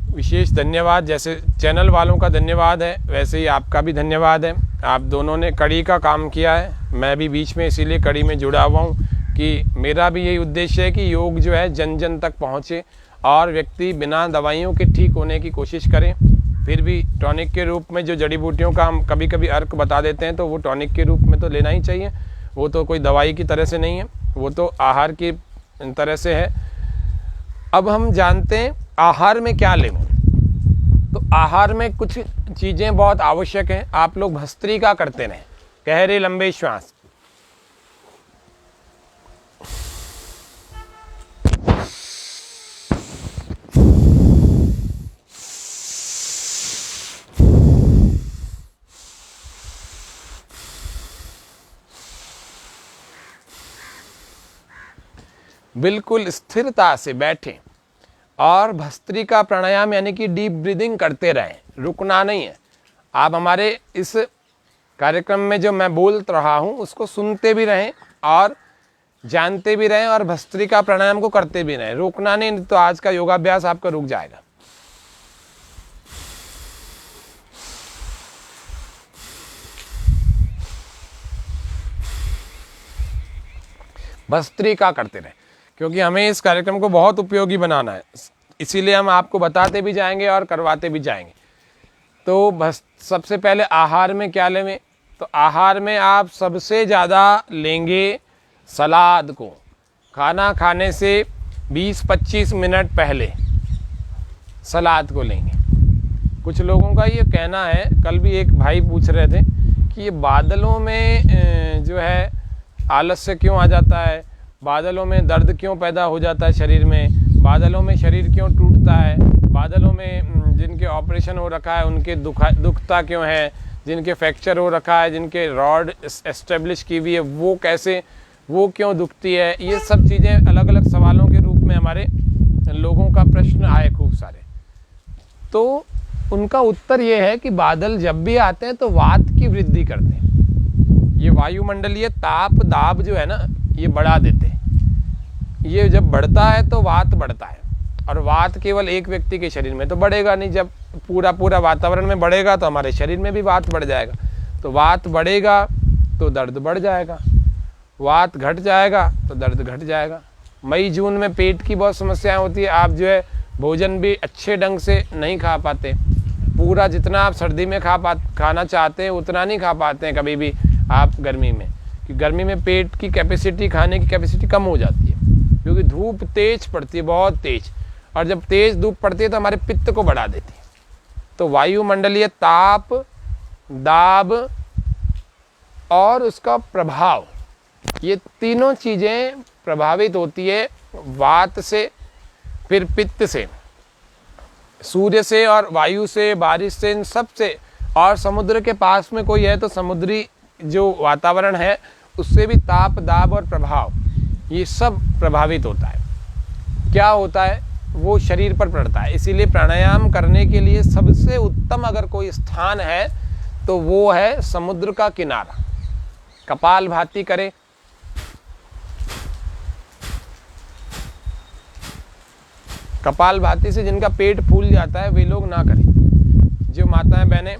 विशेष धन्यवाद। जैसे चैनल वालों का धन्यवाद है, वैसे ही आपका भी धन्यवाद है। आप दोनों ने कड़ी का काम किया है, मैं भी बीच में इसीलिए कड़ी में जुड़ा हुआ हूँ कि मेरा भी यही उद्देश्य है कि योग जो है जन जन तक पहुँचे और व्यक्ति बिना दवाइयों के ठीक होने की कोशिश करें। फिर भी टॉनिक के रूप में जो जड़ी बूटियों का हम कभी कभी अर्क बता देते हैं, तो वो टॉनिक के रूप में तो लेना ही चाहिए। वो तो कोई दवाई की तरह से नहीं है, वो तो आहार की तरह से है। अब हम जानते हैं आहार में क्या लें। तो आहार में कुछ चीज़ें बहुत आवश्यक हैं। आप लोग भस्त्रिका करते रहें, गहरे लंबे श्वास। बिल्कुल स्थिरता से बैठें और भस्त्रिका प्राणायाम यानी कि डीप ब्रीदिंग करते रहें, रुकना नहीं है। आप हमारे इस कार्यक्रम में जो मैं बोल रहा हूँ उसको सुनते भी रहें और जानते भी रहें और भस्त्रिका प्राणायाम को करते भी रहें, रुकना नहीं, तो आज का योगाभ्यास आपका रुक जाएगा। भस्त्रिका करते रहें क्योंकि हमें इस कार्यक्रम को बहुत उपयोगी बनाना है, इसीलिए हम आपको बताते भी जाएंगे और करवाते भी जाएंगे। तो सबसे पहले आहार में क्या लें? तो आहार में आप सबसे ज़्यादा लेंगे सलाद को। खाना खाने से 20-25 मिनट पहले सलाद को लेंगे। कुछ लोगों का ये कहना है, कल भी एक भाई पूछ रहे थे कि ये बादलों में जो है आलस्य क्यों आ जाता है, बादलों में दर्द क्यों पैदा हो जाता है शरीर में, बादलों में शरीर क्यों टूटता है, बादलों में जिनके ऑपरेशन हो रखा है उनके दुखता क्यों है, जिनके फ्रैक्चर हो रखा है, जिनके रॉड एस्टेब्लिश की हुई है वो क्यों दुखती है। ये सब चीज़ें अलग अलग सवालों के रूप में हमारे लोगों का प्रश्न आए खूब सारे। तो उनका उत्तर ये है कि बादल जब भी आते हैं तो वात की वृद्धि करते हैं। ये वायुमंडलीय ताप दाब जो है ना, ये बढ़ा देते हैं। ये जब बढ़ता है तो वात बढ़ता है, और वात केवल एक व्यक्ति के शरीर में तो बढ़ेगा नहीं। जब पूरा वातावरण में बढ़ेगा तो हमारे शरीर में भी वात बढ़ जाएगा। तो वात बढ़ेगा तो दर्द बढ़ जाएगा, वात घट जाएगा तो दर्द घट जाएगा। मई जून में पेट की बहुत समस्याएं होती है। आप जो है भोजन भी अच्छे ढंग से नहीं खा पाते, पूरा जितना आप सर्दी में खाना चाहते हैं उतना नहीं खा पाते हैं कभी भी आप गर्मी में, कि गर्मी में पेट की कैपेसिटी, खाने की कैपेसिटी कम हो जाती है क्योंकि धूप तेज पड़ती है, बहुत तेज, और जब तेज धूप पड़ती है तो हमारे पित्त को बढ़ा देती है। तो वायुमंडलीय ताप, दाब और उसका प्रभाव, ये तीनों चीज़ें प्रभावित होती है वात से, फिर पित्त से, सूर्य से और वायु से, बारिश से, इन सब से। और समुद्र के पास में कोई है तो समुद्री जो वातावरण है उससे भी ताप, दाब और प्रभाव, ये सब प्रभावित होता है। क्या होता है, वो शरीर पर पड़ता है। इसीलिए प्राणायाम करने के लिए सबसे उत्तम अगर कोई स्थान है तो वो है समुद्र का किनारा। कपालभाति करें, कपालभाति से जिनका पेट फूल जाता है वे लोग ना करें। जो माताएं बहनें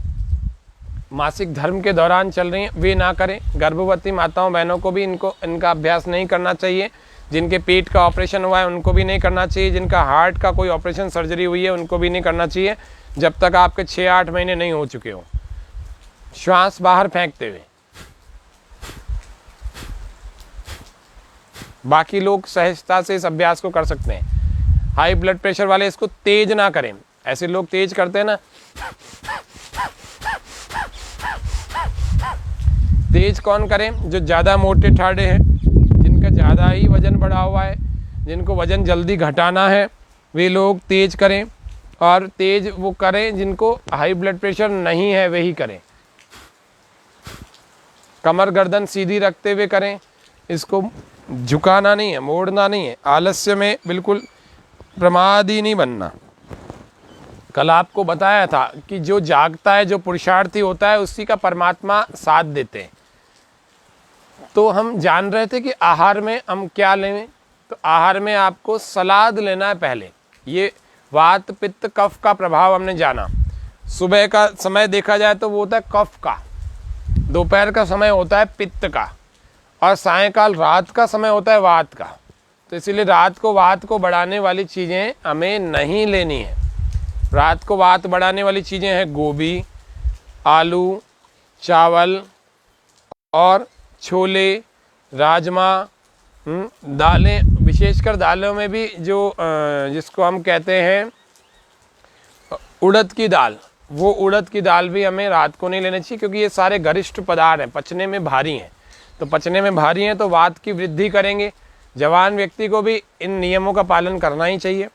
मासिक धर्म के दौरान चल रही हैं वे ना करें। गर्भवती माताओं बहनों को भी इनका अभ्यास नहीं करना चाहिए। जिनके पेट का ऑपरेशन हुआ है उनको भी नहीं करना चाहिए। जिनका हार्ट का कोई ऑपरेशन सर्जरी हुई है उनको भी नहीं करना चाहिए जब तक आपके 6-8 महीने नहीं हो चुके हो। श्वास बाहर फेंकते हुए। बाकी लोग सहजता से इस अभ्यास को कर सकते हैं। हाई ब्लड प्रेशर वाले इसको तेज ना करें। ऐसे लोग तेज करते हैं ना, तेज कौन करें? जो ज़्यादा मोटे ठाड़े हैं, जिनका ज़्यादा ही वजन बढ़ा हुआ है, जिनको वजन जल्दी घटाना है, वे लोग तेज करें। और तेज वो करें जिनको हाई ब्लड प्रेशर नहीं है, वही करें। कमर गर्दन सीधी रखते हुए करें। इसको झुकाना नहीं है, मोड़ना नहीं है। आलस्य में बिल्कुल प्रमादी नहीं बनना। कल आपको बताया था कि जो जागता है, जो पुरुषार्थी होता है, उसी का परमात्मा साथ देते हैं। तो हम जान रहे थे कि आहार में हम क्या लें। तो आहार में आपको सलाद लेना है पहले। ये वात पित्त कफ का प्रभाव हमने जाना। सुबह का समय देखा जाए तो वो होता है कफ का, दोपहर का समय होता है पित्त का, और सायंकाल रात का समय होता है वात का। तो इसीलिए रात को वात को बढ़ाने वाली चीज़ें हमें नहीं लेनी है। रात को वात बढ़ाने वाली चीज़ें हैं गोभी, आलू, चावल और छोले, राजमा, दालें। विशेषकर दालों में भी जो जिसको हम कहते हैं उड़द की दाल, वो उड़द की दाल भी हमें रात को नहीं लेनी चाहिए, क्योंकि ये सारे गरिष्ठ पदार्थ हैं, पचने में भारी हैं। तो पचने में भारी हैं तो वात की वृद्धि करेंगे। जवान व्यक्ति को भी इन नियमों का पालन करना ही चाहिए।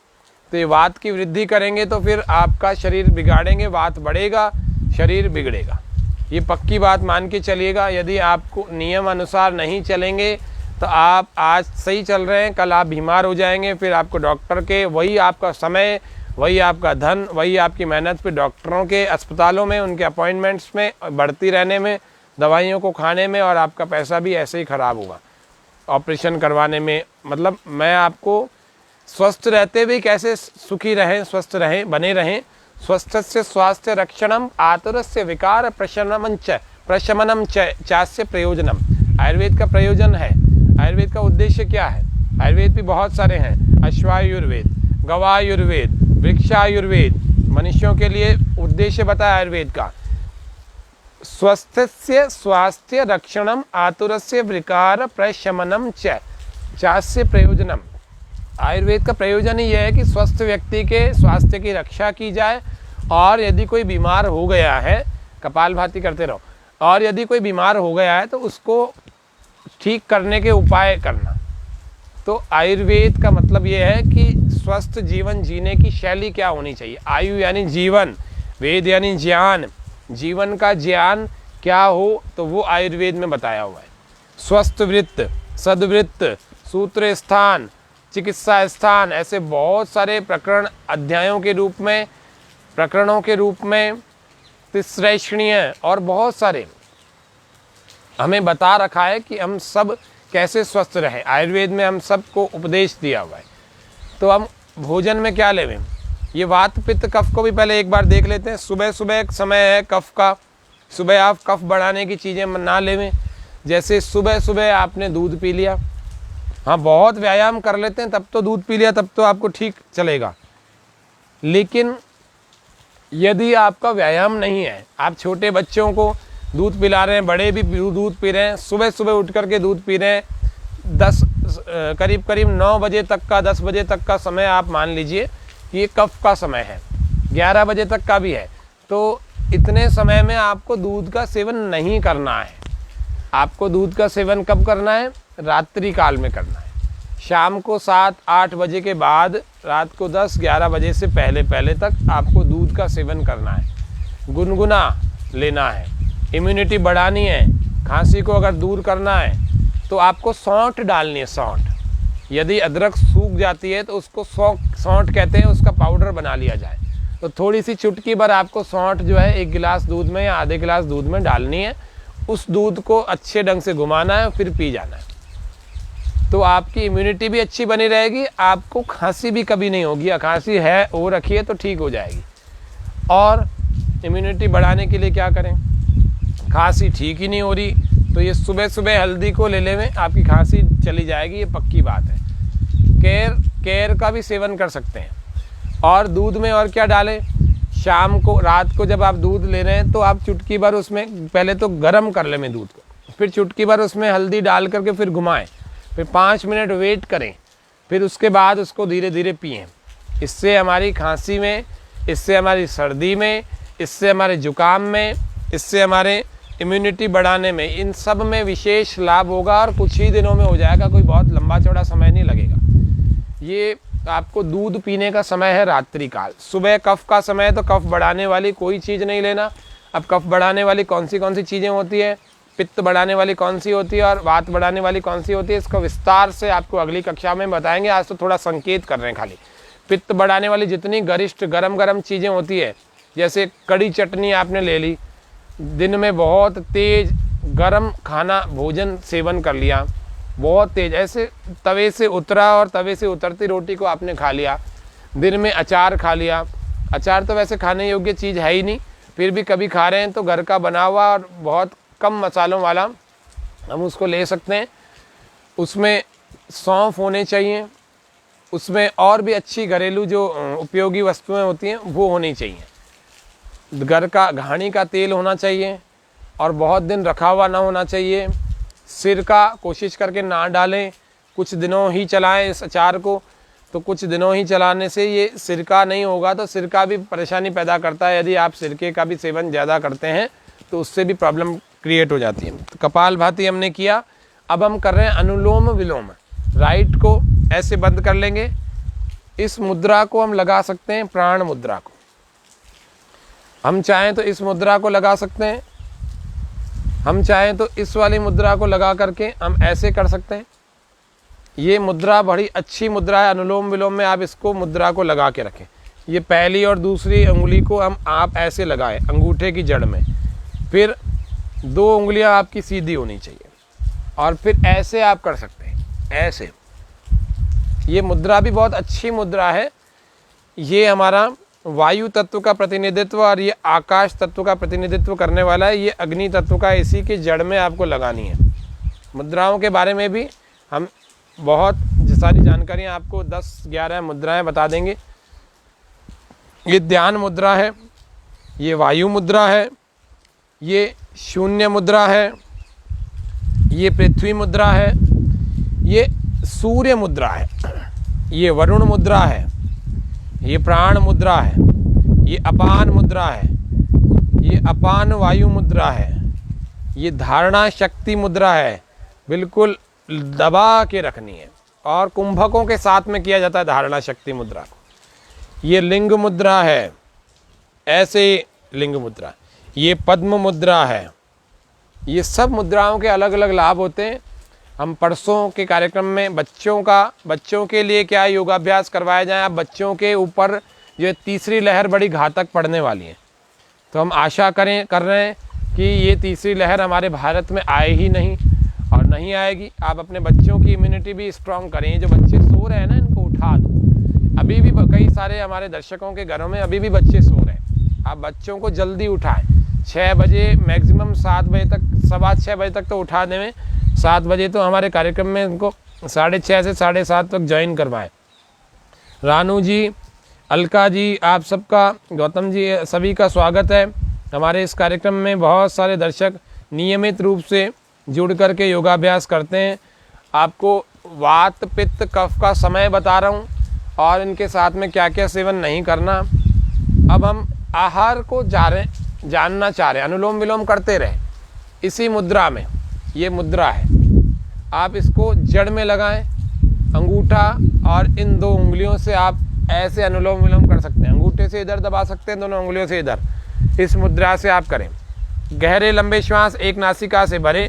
तो ये वात की वृद्धि करेंगे तो फिर आपका शरीर बिगाड़ेंगे, वात बढ़ेगा, शरीर बिगड़ेगा। ये पक्की बात मान के चलिएगा। यदि आपको नियम अनुसार नहीं चलेंगे तो आप आज सही चल रहे हैं, कल आप बीमार हो जाएंगे। फिर आपको डॉक्टर के, वही आपका समय, वही आपका धन, वही आपकी मेहनत, फिर डॉक्टरों के अस्पतालों में, उनके अपॉइंटमेंट्स में बढ़ती रहने में, दवाइयों को खाने में, और आपका पैसा भी ऐसे ही ख़राब होगा ऑपरेशन करवाने में। मतलब मैं आपको स्वस्थ रहते भी कैसे सुखी रहें, स्वस्थ रहें, बने रहें। स्वस्थस्य स्वास्थ्य रक्षणम आतुरस्य विकार प्रशमनम चास्य प्रयोजनम। आयुर्वेद का प्रयोजन है। आयुर्वेद का उद्देश्य क्या है? आयुर्वेद भी बहुत सारे हैं। अश्वायुर्वेद, गवायुर्वेद, वृक्षायुर्वेद। मनुष्यों के लिए उद्देश्य बताया आयुर्वेद का। स्वस्थस्य स्वास्थ्य रक्षणम आतुरस्य विकार प्रशमनम चास्य प्रयोजनम। आयुर्वेद का प्रयोजन ही यह है कि स्वस्थ व्यक्ति के स्वास्थ्य की रक्षा की जाए। और यदि कोई बीमार हो गया है, कपालभाति करते रहो, और यदि कोई बीमार हो गया है तो उसको ठीक करने के उपाय करना। तो आयुर्वेद का मतलब ये है कि स्वस्थ जीवन जीने की शैली क्या होनी चाहिए। आयु यानी जीवन, वेद यानी ज्ञान। जीवन का ज्ञान क्या हो तो वो आयुर्वेद में बताया हुआ है। स्वस्थ वृत्त, सद्वृत्त, सूत्र स्थान, चिकित्सा स्थान, ऐसे बहुत सारे प्रकरण अध्यायों के रूप में, प्रकरणों के रूप में, तिश्रैष्णीय और बहुत सारे हमें बता रखा है कि हम सब कैसे स्वस्थ रहें। आयुर्वेद में हम सबको उपदेश दिया हुआ है। तो हम भोजन में क्या लेवें, ये वात पित्त कफ को भी पहले एक बार देख लेते हैं। सुबह सुबह एक समय है कफ का। सुबह आप कफ बढ़ाने की चीज़ें ना लेवें। जैसे सुबह सुबह आपने दूध पी लिया, हाँ बहुत व्यायाम कर लेते हैं तब तो दूध पी लिया, तब तो आपको ठीक चलेगा। लेकिन यदि आपका व्यायाम नहीं है, आप छोटे बच्चों को दूध पिला रहे हैं, बड़े भी दूध पी रहे हैं, सुबह सुबह उठ करके दूध पी रहे हैं, करीब 9 बजे तक का, 10 बजे तक का समय आप मान लीजिए कि ये कफ का समय है, 11 बजे तक का भी है, तो इतने समय में आपको दूध का सेवन नहीं करना है। आपको दूध का सेवन कब करना है? रात्रि काल में करना है। शाम को 7-8 बजे के बाद, रात को 10-11 बजे से पहले पहले तक आपको दूध का सेवन करना है। गुनगुना लेना है, इम्यूनिटी बढ़ानी है। खांसी को अगर दूर करना है तो आपको सौंठ डालनी है। सौंठ, यदि अदरक सूख जाती है तो उसको सौंठ कहते हैं, उसका पाउडर बना लिया जाए। तो थोड़ी सी चुटकी भर आपको सौंठ जो है 1 गिलास दूध में या आधे गिलास दूध में डालनी है। उस दूध को अच्छे ढंग से घुमाना है, फिर पी जाना है। तो आपकी इम्यूनिटी भी अच्छी बनी रहेगी, आपको खांसी भी कभी नहीं होगी। खांसी है हो रखी है तो ठीक हो जाएगी। और इम्यूनिटी बढ़ाने के लिए क्या करें? खांसी ठीक ही नहीं हो रही तो ये सुबह सुबह हल्दी को ले में आपकी खांसी चली जाएगी, ये पक्की बात है। केर का भी सेवन कर सकते हैं। और दूध में और क्या डालें? शाम को, रात को जब आप दूध ले रहे हैं तो आप चुटकी भर उसमें पहले तो गर्म कर लें दूध को, फिर चुटकी भर उसमें हल्दी डाल करके फिर घुमाएं, फिर 5 मिनट वेट करें, फिर उसके बाद उसको धीरे धीरे पिएं। इससे हमारी खांसी में, इससे हमारी सर्दी में, इससे हमारे जुकाम में, इससे हमारे इम्यूनिटी बढ़ाने में, इन सब में विशेष लाभ होगा और कुछ ही दिनों में हो जाएगा। कोई बहुत लंबा चौड़ा समय नहीं लगेगा। ये आपको दूध पीने का समय है रात्रि काल। सुबह कफ का समय है तो कफ बढ़ाने वाली कोई चीज़ नहीं लेना। अब कफ बढ़ाने वाली कौन सी चीज़ें होती है, पित्त बढ़ाने वाली कौन सी होती है और वात बढ़ाने वाली कौन सी होती है, इसका विस्तार से आपको अगली कक्षा में बताएंगे। आज तो थोड़ा संकेत कर रहे हैं खाली। पित्त बढ़ाने वाली जितनी गरिष्ठ गरम चीज़ें होती है, जैसे कड़ी चटनी आपने ले ली, दिन में बहुत तेज गरम खाना भोजन सेवन कर लिया, बहुत तेज, ऐसे तवे से उतरा और तवे से उतरती रोटी को आपने खा लिया। दिन में अचार खा लिया। अचार तो वैसे खाने योग्य चीज़ है ही नहीं, फिर भी कभी खा रहे हैं तो घर का बना हुआ और बहुत कम मसालों वाला हम उसको ले सकते हैं। उसमें सौंफ होने चाहिए, उसमें और भी अच्छी घरेलू जो उपयोगी वस्तुएं होती हैं वो होनी चाहिए। घर का घानी का तेल होना चाहिए और बहुत दिन रखा हुआ ना होना चाहिए। सिरका कोशिश करके ना डालें, कुछ दिनों ही चलाएं इस अचार को। तो कुछ दिनों ही चलाने से ये सिरका नहीं होगा तो सिरका भी परेशानी पैदा करता है। यदि आप सिरके का भी सेवन ज़्यादा करते हैं तो उससे भी प्रॉब्लम क्रिएट हो जाती है। तो कपालभाति हमने किया, अब हम कर रहे हैं अनुलोम विलोम। राइट को ऐसे बंद कर लेंगे। इस मुद्रा को हम लगा सकते हैं प्राण मुद्रा को। हम चाहें तो इस मुद्रा को लगा सकते हैं, हम चाहें तो इस वाली मुद्रा को लगा करके हम ऐसे कर सकते हैं। ये मुद्रा बड़ी अच्छी मुद्रा है। अनुलोम विलोम में आप इसको मुद्रा को लगा के रखें। ये पहली और दूसरी उंगली को आप ऐसे लगाएं अंगूठे की जड़ में, फिर 2 उंगलियां आपकी सीधी होनी चाहिए और फिर ऐसे आप कर सकते हैं, ऐसे। ये मुद्रा भी बहुत अच्छी मुद्रा है। ये हमारा वायु तत्व का प्रतिनिधित्व और ये आकाश तत्व का प्रतिनिधित्व करने वाला है। ये अग्नि तत्व का, इसी की जड़ में आपको लगानी है। मुद्राओं के बारे में भी हम बहुत सारी जानकारियाँ आपको 10-11 मुद्राएं बता देंगे। ये ध्यान मुद्रा है, ये वायु मुद्रा है, ये शून्य मुद्रा है, ये पृथ्वी मुद्रा है, ये सूर्य मुद्रा है, ये वरुण मुद्रा है, ये प्राण मुद्रा है, ये अपान मुद्रा है, ये अपान वायु मुद्रा है, ये धारणा शक्ति मुद्रा है। बिल्कुल दबा के रखनी है और कुंभकों के साथ में किया जाता है धारणा शक्ति मुद्रा को। ये लिंग मुद्रा है, ऐसे लिंग मुद्रा, ये पद्म मुद्रा है। ये सब मुद्राओं के अलग अलग लाभ होते हैं। हम परसों के कार्यक्रम में बच्चों के लिए क्या योगाभ्यास करवाया जाए। अब बच्चों के ऊपर जो तीसरी लहर बड़ी घातक पड़ने वाली है, तो हम आशा कर रहे हैं कि ये तीसरी लहर हमारे भारत में आए ही नहीं और नहीं आएगी। आप अपने बच्चों की इम्यूनिटी भी स्ट्रॉन्ग करें। ये जो बच्चे सो रहे हैं ना, इनको उठा दो। अभी भी कई सारे हमारे दर्शकों के घरों में अभी भी बच्चे सो रहे हैं। आप बच्चों को जल्दी उठाएं। 6 बजे मैक्सिमम 7 बजे तक, 6:15 बजे तक तो उठा दें। 7 बजे तो हमारे कार्यक्रम में इनको 6:30 से 7:30 तक ज्वाइन करवाएं। रानू जी, अलका जी, आप सबका, गौतम जी, सभी का स्वागत है हमारे इस कार्यक्रम में। बहुत सारे दर्शक नियमित रूप से जुड़ करके योगाभ्यास करते हैं। आपको वात पित्त कफ का समय बता रहा हूँ। और इनके साथ में क्या क्या सेवन नहीं करना। अब हम आहार को जानना चाह रहे हैं। अनुलोम विलोम करते रहे इसी मुद्रा में, ये मुद्रा है, आप इसको जड़ में लगाएं, अंगूठा और इन 2 उंगलियों से आप ऐसे अनुलोम विलोम कर सकते हैं। अंगूठे से इधर दबा सकते हैं, दोनों उंगलियों से इधर, इस मुद्रा से आप करें। गहरे लंबे श्वास एक नासिका से भरें,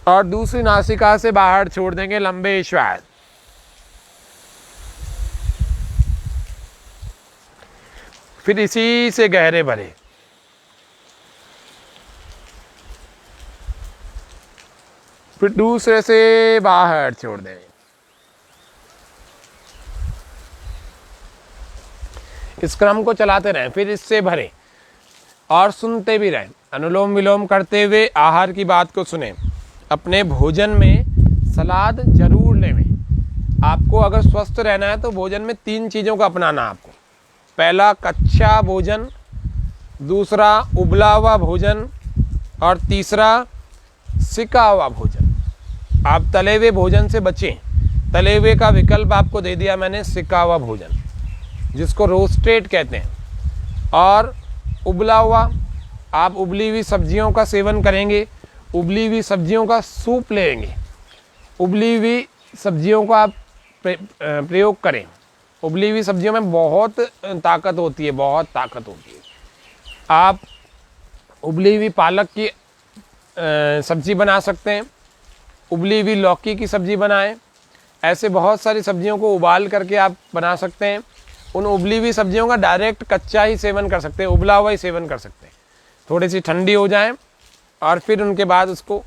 और दूसरी नासिका से बाहर छोड़ देंगे लंबे श्वास। फिर इसी से गहरे भरे। फिर दूसरे से बाहर छोड़ दें। इस क्रम को चलाते रहें। फिर इससे भरें और सुनते भी रहें। अनुलोम विलोम करते हुए आहार की बात को सुने। अपने भोजन में सलाद जरूर लें। आपको अगर स्वस्थ रहना है तो भोजन में 3 चीज़ों को अपनाना आपको। पहला कच्चा भोजन, दूसरा उबला हुआ भोजन, और तीसरा सिका हुआ भोजन। आप तले हुए भोजन से बचें। तले हुए का विकल्प आपको दे दिया मैंने, सिका हुआ भोजन जिसको रोस्टेड कहते हैं। और उबला हुआ, आप उबली हुई सब्जियों का सेवन करेंगे, उबली हुई सब्जियों का सूप लेंगे, उबली हुई सब्जियों का आप प्रयोग करें। उबली हुई सब्जियों में बहुत ताकत होती है, बहुत ताकत होती है। आप उबली हुई पालक की सब्जी बना सकते हैं, उबली हुई लौकी की सब्जी बनाएं। ऐसे बहुत सारी सब्जियों को उबाल करके आप बना सकते हैं। उन उबली हुई सब्जियों का डायरेक्ट कच्चा ही सेवन कर सकते हैं, उबला हुआ ही सेवन कर सकते हैं। थोड़ी सी ठंडी हो जाए और फिर उनके बाद उसको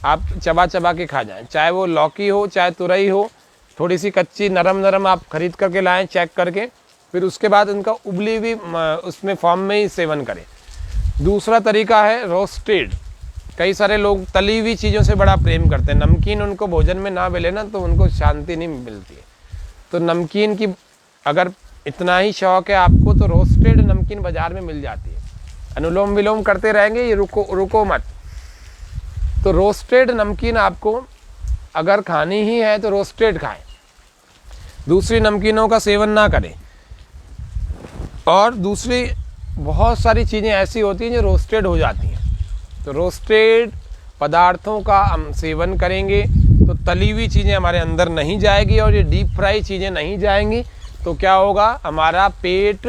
आप चबा चबा के खा जाएं। चाहे वो लौकी हो, चाहे तुरई हो, थोड़ी सी कच्ची नरम नरम आप खरीद करके लाएं चेक करके, फिर उसके बाद उनका उबली हुई उसमें फॉर्म में ही सेवन करें। दूसरा तरीका है रोस्टेड। कई सारे लोग तली हुई चीज़ों से बड़ा प्रेम करते हैं। नमकीन उनको भोजन में ना मिले ना तो उनको शांति नहीं मिलती है। तो नमकीन की अगर इतना ही शौक है आपको तो रोस्टेड नमकीन बाज़ार में मिल जाती है। अनुलोम विलोम करते रहेंगे, ये रुको मत। तो रोस्टेड नमकीन आपको अगर खानी ही है तो रोस्टेड खाएं, दूसरी नमकीनों का सेवन ना करें। और दूसरी बहुत सारी चीज़ें ऐसी होती हैं जो रोस्टेड हो जाती हैं। तो रोस्टेड पदार्थों का हम सेवन करेंगे तो तली हुई चीज़ें हमारे अंदर नहीं जाएगी और ये डीप फ्राई चीज़ें नहीं जाएंगी। तो क्या होगा, हमारा पेट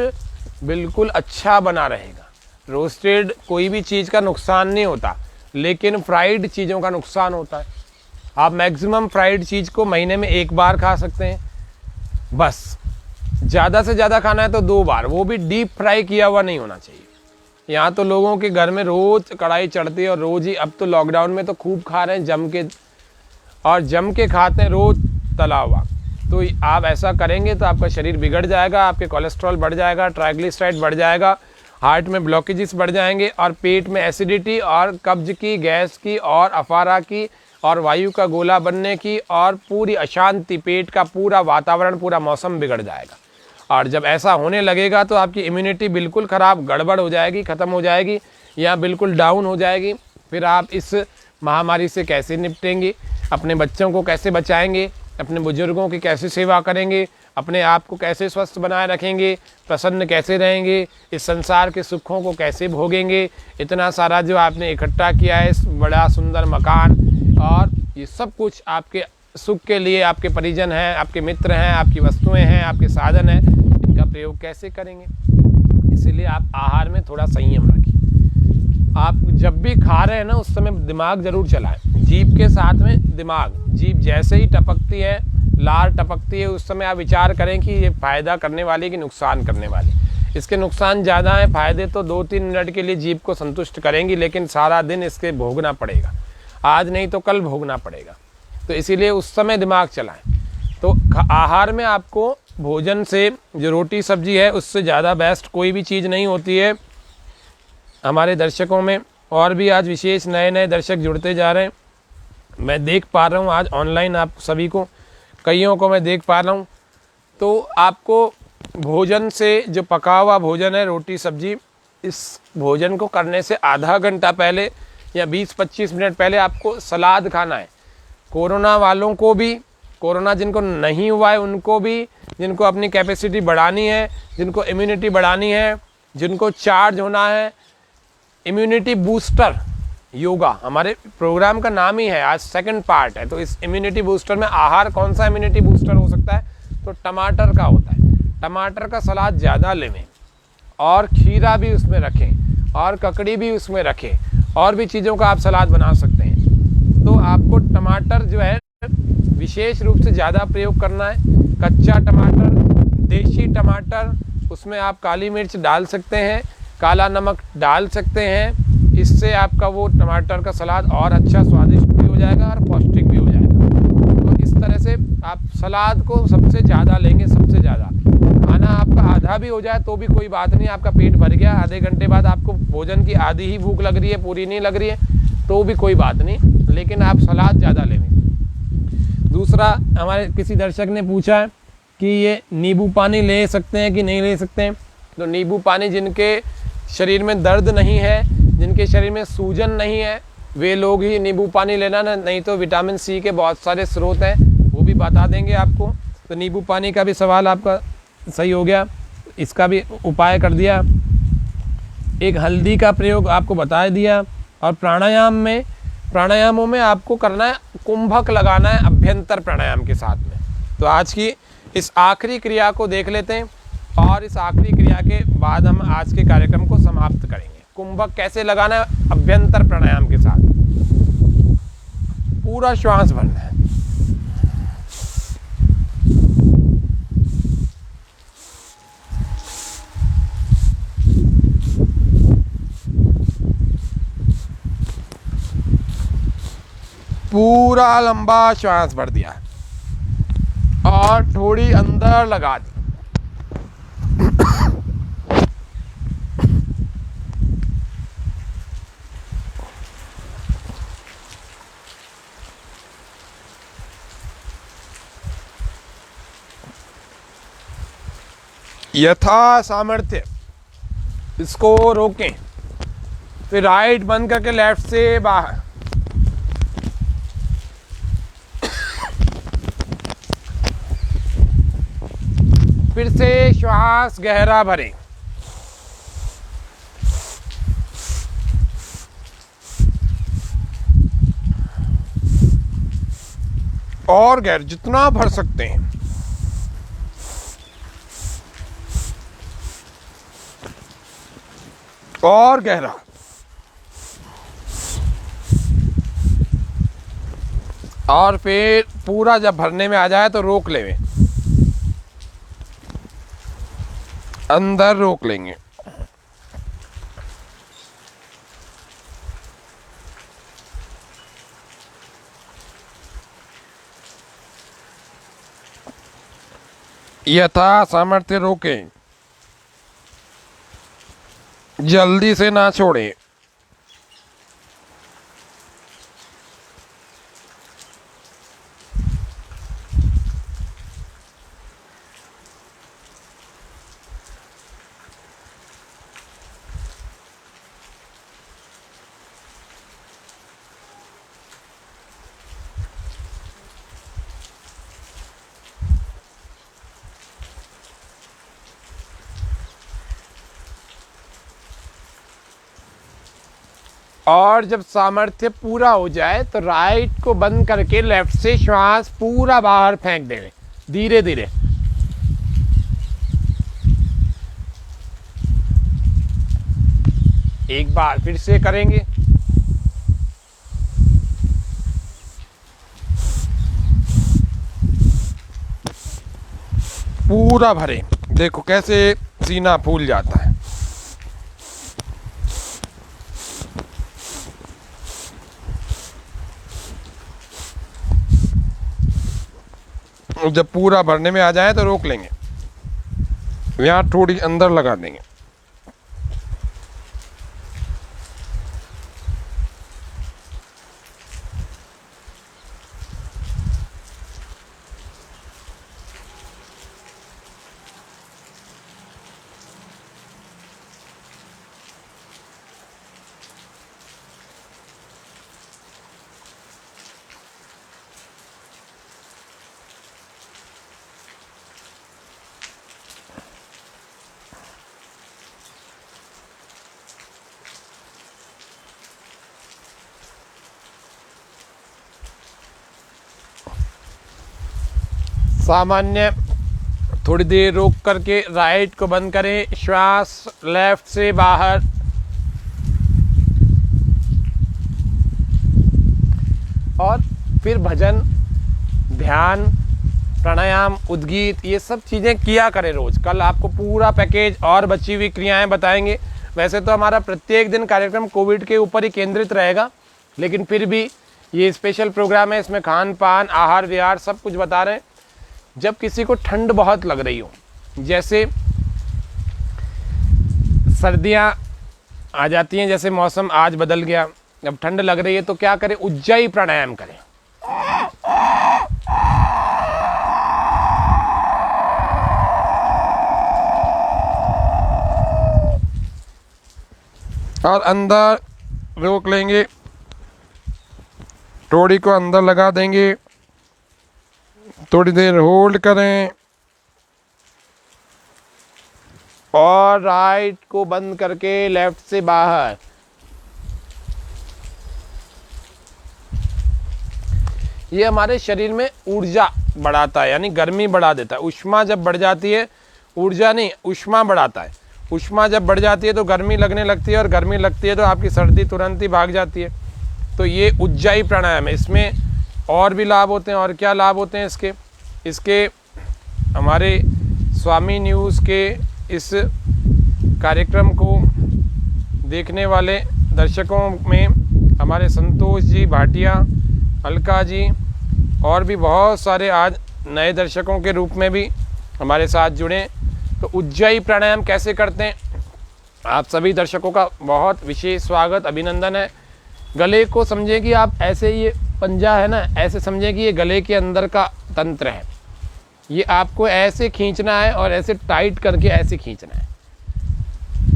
बिल्कुल अच्छा बना रहेगा। रोस्टेड कोई भी चीज़ का नुकसान नहीं होता, लेकिन फ्राइड चीज़ों का नुकसान होता है। आप मैक्सिमम फ्राइड चीज़ को महीने में 1 बार खा सकते हैं, बस। ज़्यादा से ज़्यादा खाना है तो 2 बार, वो भी डीप फ्राई किया हुआ नहीं होना चाहिए। यहाँ तो लोगों के घर में रोज़ कढ़ाई चढ़ती है और रोज़ ही, अब तो लॉकडाउन में तो खूब खा रहे हैं जम के, और जम के खाते हैं रोज़ तला हुआ। तो आप ऐसा करेंगे तो आपका शरीर बिगड़ जाएगा, आपके कोलेस्ट्रॉल बढ़ जाएगा, ट्राइग्लिसराइड बढ़ जाएगा, हार्ट में ब्लॉकेजेस बढ़ जाएंगे और पेट में एसिडिटी और कब्ज की, गैस की और अफारा की और वायु का गोला बनने की और पूरी अशांति, पेट का पूरा वातावरण, पूरा मौसम बिगड़ जाएगा। और जब ऐसा होने लगेगा तो आपकी इम्यूनिटी बिल्कुल ख़राब, गड़बड़ हो जाएगी, ख़त्म हो जाएगी या बिल्कुल डाउन हो जाएगी। फिर आप इस महामारी से कैसे निपटेंगे, अपने बच्चों को कैसे बचाएंगे, अपने बुजुर्गों की कैसे सेवा करेंगे, अपने आप को कैसे स्वस्थ बनाए रखेंगे, प्रसन्न कैसे रहेंगे, इस संसार के सुखों को कैसे भोगेंगे। इतना सारा जो आपने इकट्ठा किया है, इस बड़ा सुंदर मकान, और ये सब कुछ आपके सुख के लिए, आपके परिजन हैं, आपके मित्र हैं, आपकी वस्तुएं हैं, आपके साधन हैं, इनका प्रयोग कैसे करेंगे। इसीलिए आप आहार में थोड़ा संयम रखिए। आप जब भी खा रहे हैं ना, उस समय दिमाग जरूर चलाएं, जीभ के साथ में दिमाग। जीभ जैसे ही टपकती है, लार टपकती है, उस समय आप विचार करें कि ये फ़ायदा करने वाली कि नुकसान करने वाली। इसके नुकसान ज़्यादा हैं, फ़ायदे तो 2-3 मिनट के लिए जीभ को संतुष्ट करेंगी, लेकिन सारा दिन इसके भोगना पड़ेगा, आज नहीं तो कल भोगना पड़ेगा। तो इसीलिए उस समय दिमाग चलाएं। तो आहार में आपको भोजन से, जो रोटी सब्जी है, उससे ज़्यादा बेस्ट कोई भी चीज़ नहीं होती है। हमारे दर्शकों में और भी आज विशेष नए नए दर्शक जुड़ते जा रहे हैं। मैं देख पा रहा हूँ आज ऑनलाइन आप सभी को, कईयों को मैं देख पा रहा हूँ। तो आपको भोजन से, जो पका हुआ भोजन है, रोटी सब्जी, इस भोजन को करने से आधा घंटा पहले या 20-25 मिनट पहले आपको सलाद खाना है। कोरोना वालों को भी, कोरोना जिनको नहीं हुआ है उनको भी, जिनको अपनी कैपेसिटी बढ़ानी है, जिनको इम्यूनिटी बढ़ानी है, जिनको चार्ज होना है, इम्यूनिटी बूस्टर योगा हमारे प्रोग्राम का नाम ही है, आज सेकंड पार्ट है। तो इस इम्यूनिटी बूस्टर में आहार कौन सा इम्यूनिटी बूस्टर हो सकता है, तो टमाटर का होता है। टमाटर का सलाद ज़्यादा लेवें और खीरा भी उसमें रखें और ककड़ी भी उसमें रखें और भी चीज़ों का आप सलाद बना सकते हैं। तो आपको टमाटर जो है विशेष रूप से ज़्यादा प्रयोग करना है। कच्चा टमाटर, देसी टमाटर, उसमें आप काली मिर्च डाल सकते हैं, काला नमक डाल सकते हैं। इससे आपका वो टमाटर का सलाद और अच्छा स्वादिष्ट भी हो जाएगा और पौष्टिक भी हो जाएगा। तो इस तरह से आप सलाद को सबसे ज़्यादा लेंगे, सबसे ज़्यादा। खाना आपका आधा भी हो जाए तो भी कोई बात नहीं, आपका पेट भर गया, आधे घंटे बाद आपको भोजन की आधी ही भूख लग रही है, पूरी नहीं लग रही है, तो भी कोई बात नहीं, लेकिन आप सलाद ज़्यादा लेंगे। दूसरा, हमारे किसी दर्शक ने पूछा है कि ये नींबू पानी ले सकते हैं कि नहीं ले सकते हैं। तो नींबू पानी जिनके शरीर में दर्द नहीं है, जिनके शरीर में सूजन नहीं है, वे लोग ही नींबू पानी लेना ना, नहीं तो विटामिन सी के बहुत सारे स्रोत हैं, वो भी बता देंगे आपको। तो नींबू पानी का भी सवाल आपका सही हो गया, इसका भी उपाय कर दिया। एक हल्दी का प्रयोग आपको बता दिया। और प्राणायामों में आपको करना है, कुंभक लगाना है अभ्यंतर प्राणायाम के साथ में। तो आज की इस आखिरी क्रिया को देख लेते हैं और इस आखिरी क्रिया के बाद हम आज के कार्यक्रम को समाप्त करेंगे। कुंभक कैसे लगाना है अभ्यंतर प्राणायाम के साथ, पूरा श्वास भरना है। पूरा लंबा श्वास भर दिया और थोड़ी अंदर लगा दी। यथा सामर्थ्य इसको रोकें, फिर राइट बंद करके लेफ्ट से बाहर। फिर से श्वास गहरा भरें। और गहर जितना भर सकते हैं। और गहरा। और फिर पूरा जब भरने में आ जाए तो रोक लेंगे, अंदर रोक लेंगे। यथा सामर्थ्य रोकें, जल्दी से ना छोड़ें। और जब सामर्थ्य पूरा हो जाए तो राइट को बंद करके लेफ्ट से श्वास पूरा बाहर फेंक दें, धीरे धीरे। एक बार फिर से करेंगे। पूरा भरें, देखो कैसे सीना फूल जाता है। जब पूरा भरने में आ जाए तो रोक लेंगे, यहाँ थोड़ी अंदर लगा देंगे। सामान्य। थोड़ी देर रोक करके राइट को बंद करें, श्वास लेफ्ट से बाहर और फिर भजन, ध्यान, प्राणायाम, उद्गीत, ये सब चीज़ें किया करें रोज़। कल आपको पूरा पैकेज और बची हुई क्रियाएं बताएंगे। वैसे तो हमारा प्रत्येक दिन कार्यक्रम कोविड के ऊपर ही केंद्रित रहेगा, लेकिन फिर भी ये स्पेशल प्रोग्राम है, इसमें खान पान, आहार विहार सब कुछ बता रहे हैं। जब किसी को ठंड बहुत लग रही हो, जैसे सर्दियाँ आ जाती हैं, जैसे मौसम आज बदल गया, अब ठंड लग रही है, तो क्या करें? उज्जाई प्राणायाम करें। और अंदर रोक लेंगे, टोड़ी को अंदर लगा देंगे, थोड़ी देर होल्ड करें और राइट को बंद करके लेफ्ट से बाहर। ये हमारे शरीर में ऊर्जा बढ़ाता है, यानी गर्मी बढ़ा देता है। ऊष्मा जब बढ़ जाती है, ऊर्जा नहीं, ऊष्मा बढ़ाता है। ऊष्मा जब बढ़ जाती है तो गर्मी लगने लगती है, और गर्मी लगती है तो आपकी सर्दी तुरंत ही भाग जाती है। तो ये उज्जाई प्राणायाम है। इसमें और भी लाभ होते हैं। और क्या लाभ होते हैं इसके हमारे स्वामी न्यूज़ के इस कार्यक्रम को देखने वाले दर्शकों में हमारे संतोष जी भाटिया, अलका जी और भी बहुत सारे आज नए दर्शकों के रूप में भी हमारे साथ जुड़े। तो उज्जाई प्राणायाम कैसे करते हैं, आप सभी दर्शकों का बहुत विशेष स्वागत, अभिनंदन है। गले को समझे कि आप ऐसे, ये पंजा है ना, ऐसे समझे कि ये गले के अंदर का तंत्र है। ये आपको ऐसे खींचना है और ऐसे टाइट करके ऐसे खींचना है,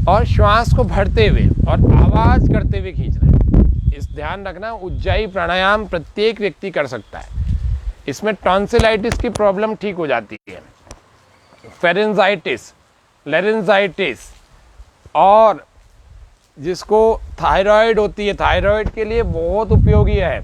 और श्वास को भरते हुए और आवाज़ करते हुए खींचना है। इस ध्यान रखना, उज्जाई प्राणायाम प्रत्येक व्यक्ति कर सकता है। इसमें टॉन्सिलाइटिस की प्रॉब्लम ठीक हो जाती है, फेरेंजाइटिस, लेरेंजाइटिस, और जिसको थायराइड होती है, थायराइड के लिए बहुत उपयोगी है।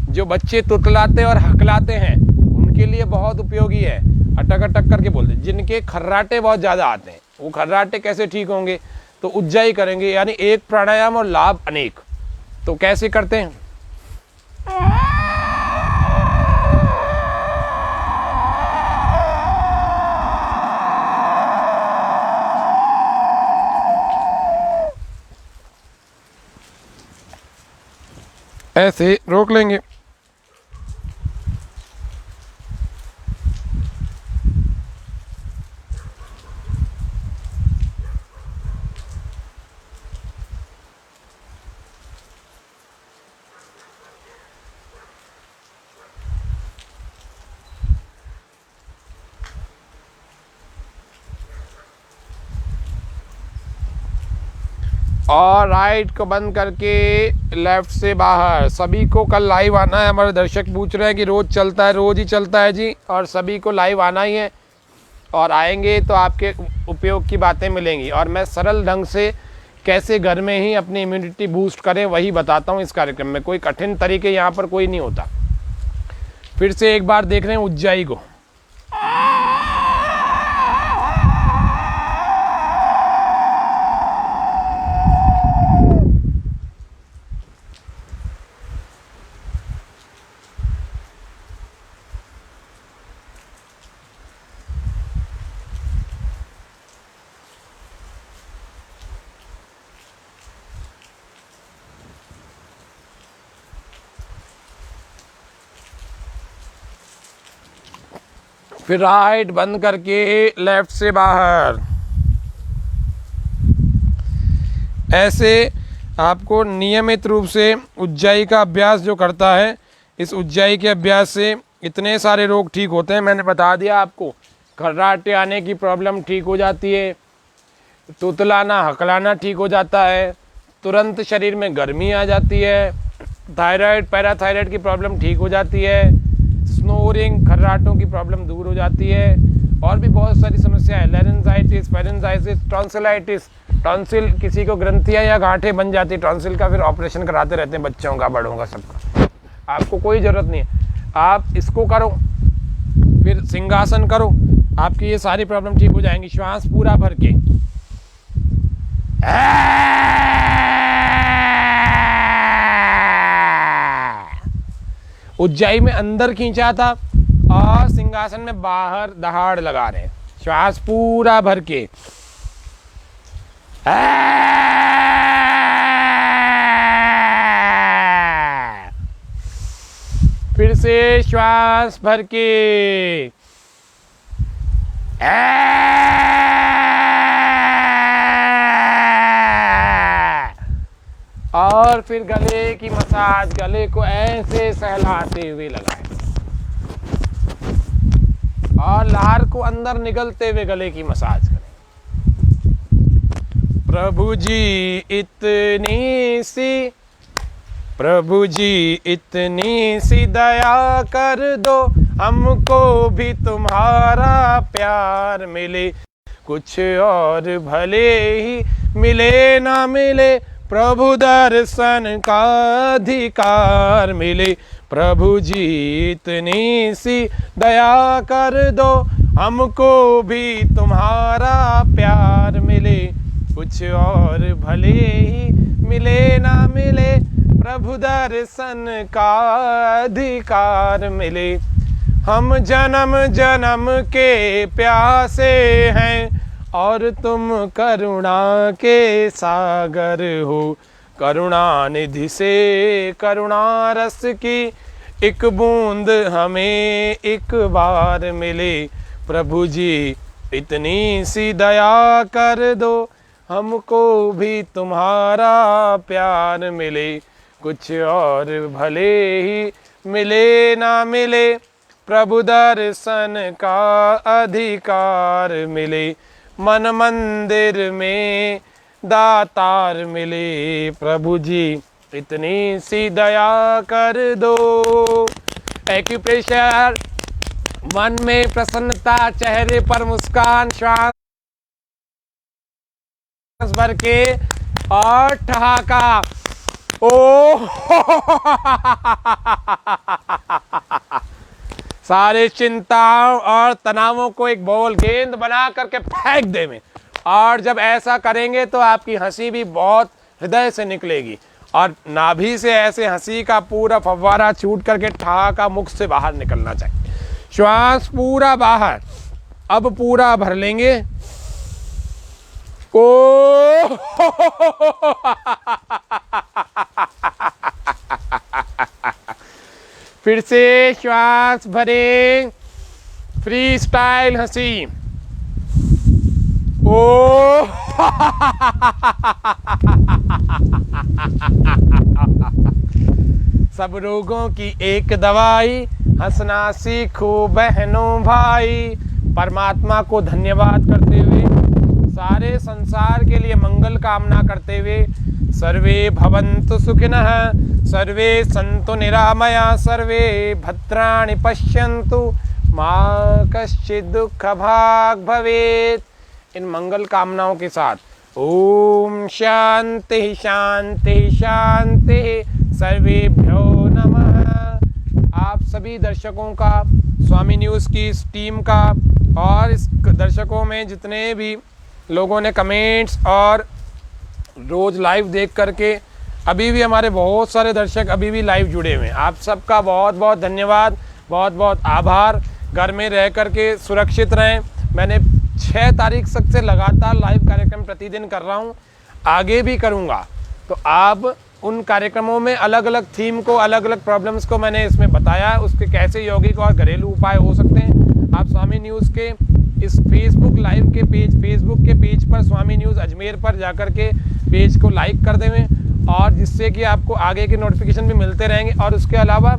जो बच्चे तुतलाते और हकलाते हैं उनके लिए बहुत उपयोगी है, अटक अटक करके बोलते हैं। जिनके खर्राटे बहुत ज़्यादा आते हैं, वो खर्राटे कैसे ठीक होंगे? तो उज्जाई करेंगे, यानी एक प्राणायाम और लाभ अनेक। तो कैसे करते हैं? ऐसे रोक लेंगे, और राइट को बंद करके लेफ्ट से बाहर। सभी को कल लाइव आना है। हमारे दर्शक पूछ रहे हैं कि रोज़ चलता है, रोज़ ही चलता है जी, और सभी को लाइव आना ही है। और आएंगे तो आपके उपयोग की बातें मिलेंगी, और मैं सरल ढंग से कैसे घर में ही अपनी इम्यूनिटी बूस्ट करें वही बताता हूँ इस कार्यक्रम में। कोई कठिन तरीके यहाँ पर कोई नहीं होता। फिर से एक बार देख रहे हैं उज्जाई को। फिर राइट बंद करके लेफ्ट से बाहर। ऐसे आपको नियमित रूप से उज्जाई का अभ्यास जो करता है, इस उज्जाई के अभ्यास से इतने सारे रोग ठीक होते हैं। मैंने बता दिया आपको, खर्राटे आने की प्रॉब्लम ठीक हो जाती है, तुतलाना हकलाना ठीक हो जाता है, तुरंत शरीर में गर्मी आ जाती है, थायराइड पैराथायराइड की प्रॉब्लम ठीक हो जाती है, स्नोरिंग खर्राटों की प्रॉब्लम दूर हो जाती है, और भी बहुत सारी समस्याएं, लेरेंजाइटिस, फेरेंजाइटिस, टॉन्सिलाइटिस, टॉन्सिल, किसी को ग्रंथियां या गांठें बन जाती है टॉन्सिल का, फिर ऑपरेशन कराते रहते हैं, बच्चों का, बड़ों का, सबका। आपको कोई ज़रूरत नहीं है, आप इसको करो, फिर सिंहासन करो, आपकी ये सारी प्रॉब्लम ठीक हो जाएंगी। श्वास पूरा भर के उज्जाई में अंदर खींचा था और सिंहासन में बाहर दहाड़ लगा रहे हैं। श्वास पूरा भर के फिर से श्वास भर के और फिर गले की मसाज, गले को ऐसे सहलाते हुए लगाएं और लार को अंदर निगलते हुए गले की मसाज करें। प्रभु जी इतनी सी, प्रभु जी इतनी सी दया कर दो, हमको भी तुम्हारा प्यार मिले, कुछ और भले ही मिले ना मिले, प्रभु दर्शन का अधिकार मिले। प्रभु जी इतनी सी दया कर दो, हमको भी तुम्हारा प्यार मिले, कुछ और भले ही मिले ना मिले, प्रभु दर्शन का अधिकार मिले। हम जन्म जन्म के प्यासे हैं और तुम करुणा के सागर हो, करुणा निधि से करुणा रस की एक बूंद हमें एक बार मिले। प्रभु जी इतनी सी दया कर दो, हमको भी तुम्हारा प्यार मिले, कुछ और भले ही मिले ना मिले, प्रभु दर्शन का अधिकार मिले, मन मंदिर में दातार मिले। प्रभु जी इतनी सी दया कर दो। एक्यूप्रेशर, मन में प्रसन्नता, चेहरे पर मुस्कान, श्वास भर के और ठहाका ओ सारे चिंताओं और तनावों को एक बॉल गेंद बना करके फेंक देवें। और जब ऐसा करेंगे तो आपकी हंसी भी बहुत हृदय से निकलेगी और नाभि से ऐसे हंसी का पूरा फव्वारा छूट करके ठहाका मुख से बाहर निकलना चाहिए। श्वास पूरा बाहर, अब पूरा भर लेंगे। ओ फिर से श्वास भरें, फ्री स्टाइल हंसी। ओ सब रोगों की एक दवाई, हंसना सीखो बहनों भाई। परमात्मा को धन्यवाद करते हुए, सारे संसार के लिए मंगल कामना करते हुए, सर्वे भवन्तु सुखिनः, सर्वे सन्तु निरामया, सर्वे भद्राणि पश्यन्तु, मा कश्चित् दुःख भाग् भवेत्। इन मंगल कामनाओं के साथ ओम शांति शांति शांति, सर्वेभ्यो नमः। आप सभी दर्शकों का, स्वामी न्यूज़ की इस टीम का और इस दर्शकों में जितने भी लोगों ने कमेंट्स और रोज़ लाइव देख करके, अभी भी हमारे बहुत सारे दर्शक अभी भी लाइव जुड़े हुए हैं, आप सबका बहुत बहुत धन्यवाद, बहुत बहुत आभार। घर में रह करके सुरक्षित रहें। मैंने 6 तारीख से लगातार लाइव कार्यक्रम प्रतिदिन कर रहा हूँ, आगे भी करूँगा। तो आप उन कार्यक्रमों में अलग अलग थीम को, अलग अलग प्रॉब्लम्स को मैंने इसमें बताया है, उसके कैसे यौगिक और घरेलू उपाय हो सकते हैं। आप स्वामी न्यूज़ के इस फेसबुक लाइव के पेज, फेसबुक के पेज पर स्वामी न्यूज़ अजमेर पर जाकर के पेज को लाइक कर देवें, और जिससे कि आपको आगे के नोटिफिकेशन भी मिलते रहेंगे। और उसके अलावा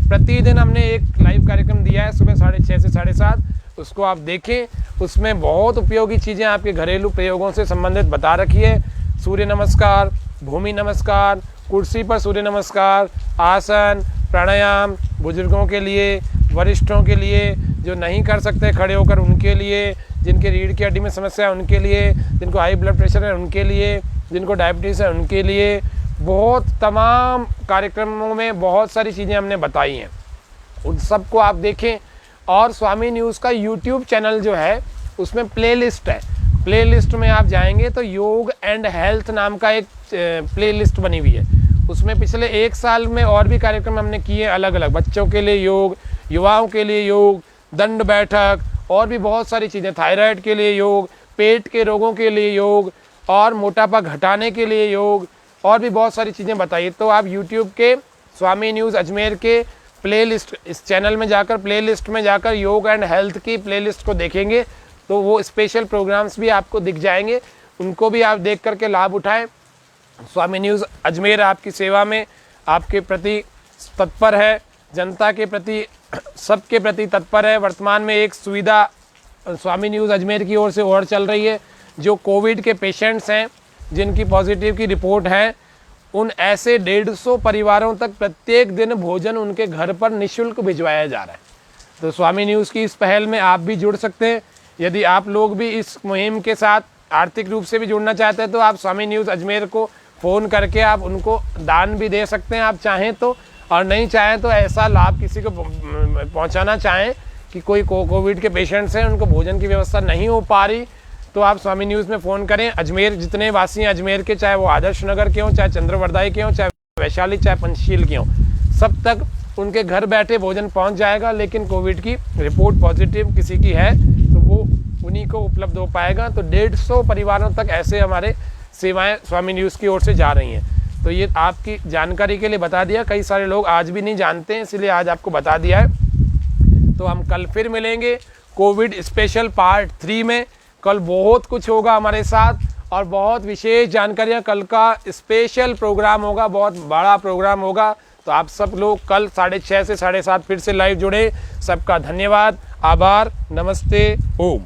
प्रतिदिन हमने एक लाइव कार्यक्रम दिया है सुबह 6:30 से 7:30, उसको आप देखें। उसमें बहुत उपयोगी चीज़ें आपके घरेलू प्रयोगों से संबंधित बता रखी है। सूर्य नमस्कार, भूमि नमस्कार, कुर्सी पर सूर्य नमस्कार, आसन, प्राणायाम, बुजुर्गों के लिए, वरिष्ठों के लिए, जो नहीं कर सकते खड़े होकर उनके लिए, जिनके रीढ़ की हड्डी में समस्या है उनके लिए, जिनको हाई ब्लड प्रेशर है उनके लिए, जिनको डायबिटीज़ है उनके लिए, बहुत तमाम कार्यक्रमों में बहुत सारी चीज़ें हमने बताई हैं। उन सबको आप देखें और स्वामी न्यूज़ का यूट्यूब चैनल जो है उसमें प्लेलिस्ट है। प्लेलिस्ट में आप जाएंगे तो योग एंड हेल्थ नाम का एक प्लेलिस्ट बनी हुई है। उसमें पिछले 1 साल में और भी कार्यक्रम हमने किए अलग अलग, बच्चों के लिए योग, युवाओं के लिए योग, दंड बैठक और भी बहुत सारी चीज़ें, थायराइड के लिए योग, पेट के रोगों के लिए योग और मोटापा घटाने के लिए योग और भी बहुत सारी चीज़ें बताइए। तो आप यूट्यूब के स्वामी न्यूज़ अजमेर के प्लेलिस्ट, इस चैनल में जाकर प्लेलिस्ट में जाकर योग एंड हेल्थ की प्लेलिस्ट को देखेंगे तो वो स्पेशल प्रोग्राम्स भी आपको दिख जाएंगे, उनको भी आप देख करके लाभ उठाएं। स्वामी न्यूज़ अजमेर आपकी सेवा में, आपके प्रति तत्पर है, जनता के प्रति, सबके प्रति तत्पर है। वर्तमान में एक सुविधा स्वामी न्यूज़ अजमेर की ओर से और चल रही है, जो कोविड के पेशेंट्स हैं जिनकी पॉजिटिव की रिपोर्ट है, उन ऐसे 150 परिवारों तक प्रत्येक दिन भोजन उनके घर पर निःशुल्क भिजवाया जा रहा है। तो स्वामी न्यूज़ की इस पहल में आप भी जुड़ सकते हैं। यदि आप लोग भी इस मुहिम के साथ आर्थिक रूप से भी जुड़ना चाहते हैं तो आप स्वामी न्यूज़ अजमेर को फ़ोन करके आप उनको दान भी दे सकते हैं, आप चाहें तो, और नहीं चाहें तो ऐसा लाभ किसी को पहुंचाना चाहें कि कोई कोविड के पेशेंट्स हैं, उनको भोजन की व्यवस्था नहीं हो पा रही, तो आप स्वामी न्यूज़ में फ़ोन करें। अजमेर जितने वासी हैं अजमेर के, चाहे वो आदर्श नगर के हों, चाहे चंद्रवरदाई के हों, चाहे वैशाली, चाहे पंचशील के हों, सब तक उनके घर बैठे भोजन पहुंच जाएगा। लेकिन कोविड की रिपोर्ट पॉजिटिव किसी की है तो वो उन्हीं को उपलब्ध हो पाएगा। तो 150 परिवारों तक ऐसे हमारे सेवाएं स्वामी न्यूज़ की ओर से जा रही हैं। तो ये आपकी जानकारी के लिए बता दिया, कई सारे लोग आज भी नहीं जानते हैं, इसलिए आज आपको बता दिया है। तो हम कल फिर मिलेंगे कोविड स्पेशल पार्ट 3 में। कल बहुत कुछ होगा हमारे साथ और बहुत विशेष जानकारियाँ, कल का स्पेशल प्रोग्राम होगा, बहुत बड़ा प्रोग्राम होगा। तो आप सब लोग कल 6:30 से 7:30 फिर से लाइव जुड़े। सबका धन्यवाद, आभार, नमस्ते, ओम।